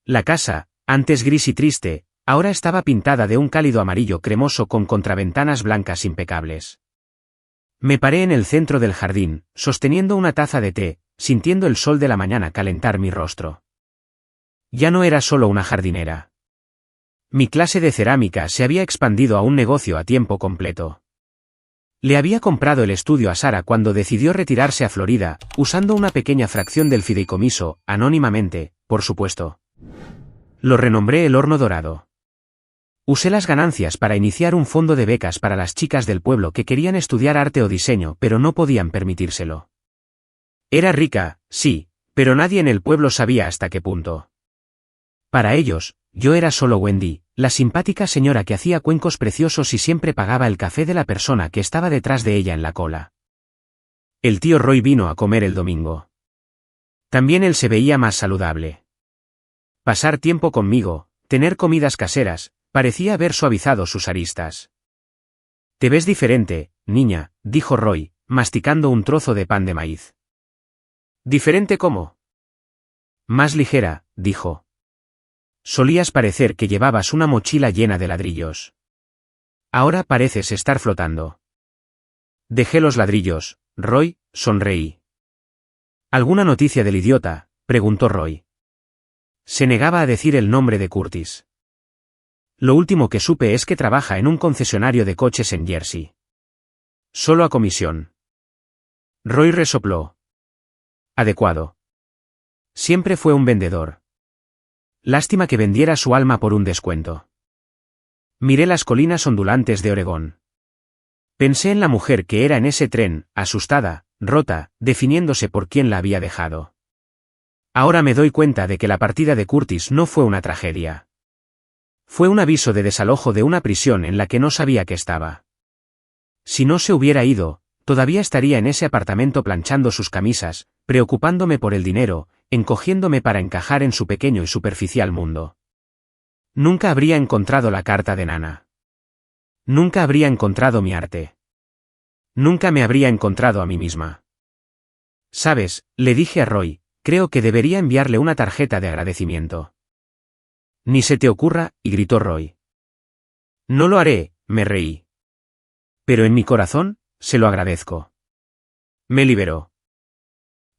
La casa, antes gris y triste, ahora estaba pintada de un cálido amarillo cremoso con contraventanas blancas impecables. Me paré en el centro del jardín, sosteniendo una taza de té, sintiendo el sol de la mañana calentar mi rostro. Ya no era solo una jardinera. Mi clase de cerámica se había expandido a un negocio a tiempo completo. Le había comprado el estudio a Sara cuando decidió retirarse a Florida, usando una pequeña fracción del fideicomiso, anónimamente, por supuesto. Lo renombré el Horno Dorado. Usé las ganancias para iniciar un fondo de becas para las chicas del pueblo que querían estudiar arte o diseño pero no podían permitírselo. Era rica, sí, pero nadie en el pueblo sabía hasta qué punto. Para ellos, yo era solo Wendy, La simpática señora que hacía cuencos preciosos y siempre pagaba el café de la persona que estaba detrás de ella en la cola. El tío Roy vino a comer el domingo. También él se veía más saludable. Pasar tiempo conmigo, tener comidas caseras, parecía haber suavizado sus aristas. Te ves diferente, niña, dijo Roy, masticando un trozo de pan de maíz. ¿Diferente cómo? Más ligera, dijo. Solías parecer que llevabas una mochila llena de ladrillos. Ahora pareces estar flotando. Dejé los ladrillos, Roy, sonreí. ¿Alguna noticia del idiota?, preguntó Roy. Se negaba a decir el nombre de Curtis. Lo último que supe es que trabaja en un concesionario de coches en Jersey. Solo a comisión. Roy resopló. Adecuado. Siempre fue un vendedor. Lástima que vendiera su alma por un descuento. Miré las colinas ondulantes de Oregón. Pensé en la mujer que era en ese tren, asustada, rota, definiéndose por quién la había dejado. Ahora me doy cuenta de que la partida de Curtis no fue una tragedia. Fue un aviso de desalojo de una prisión en la que no sabía que estaba. Si no se hubiera ido, todavía estaría en ese apartamento planchando sus camisas, preocupándome por el dinero, encogiéndome para encajar en su pequeño y superficial mundo. Nunca habría encontrado la carta de Nana. Nunca habría encontrado mi arte. Nunca me habría encontrado a mí misma. ¿Sabes?, le dije a Roy, creo que debería enviarle una tarjeta de agradecimiento. Ni se te ocurra, y gritó Roy. No lo haré, me reí. Pero en mi corazón, se lo agradezco. Me liberó.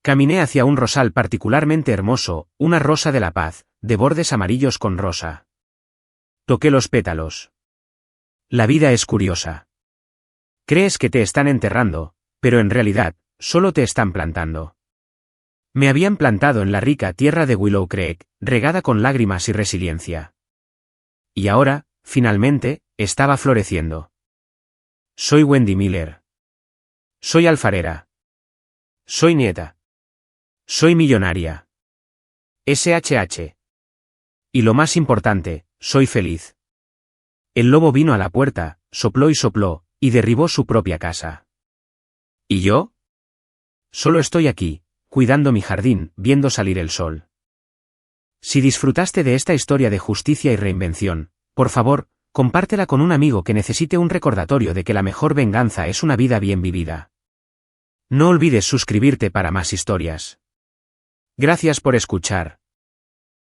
Caminé hacia un rosal particularmente hermoso, una rosa de la paz, de bordes amarillos con rosa. Toqué los pétalos. La vida es curiosa. Crees que te están enterrando, pero en realidad, solo te están plantando. Me habían plantado en la rica tierra de Willow Creek, regada con lágrimas y resiliencia. Y ahora, finalmente, estaba floreciendo. Soy Wendy Miller. Soy alfarera. Soy nieta. Soy millonaria. SHH. Y lo más importante, soy feliz. El lobo vino a la puerta, sopló y derribó su propia casa. ¿Y yo? Solo estoy aquí, cuidando mi jardín, viendo salir el sol. Si disfrutaste de esta historia de justicia y reinvención, por favor, compártela con un amigo que necesite un recordatorio de que la mejor venganza es una vida bien vivida. No olvides suscribirte para más historias. Gracias por escuchar.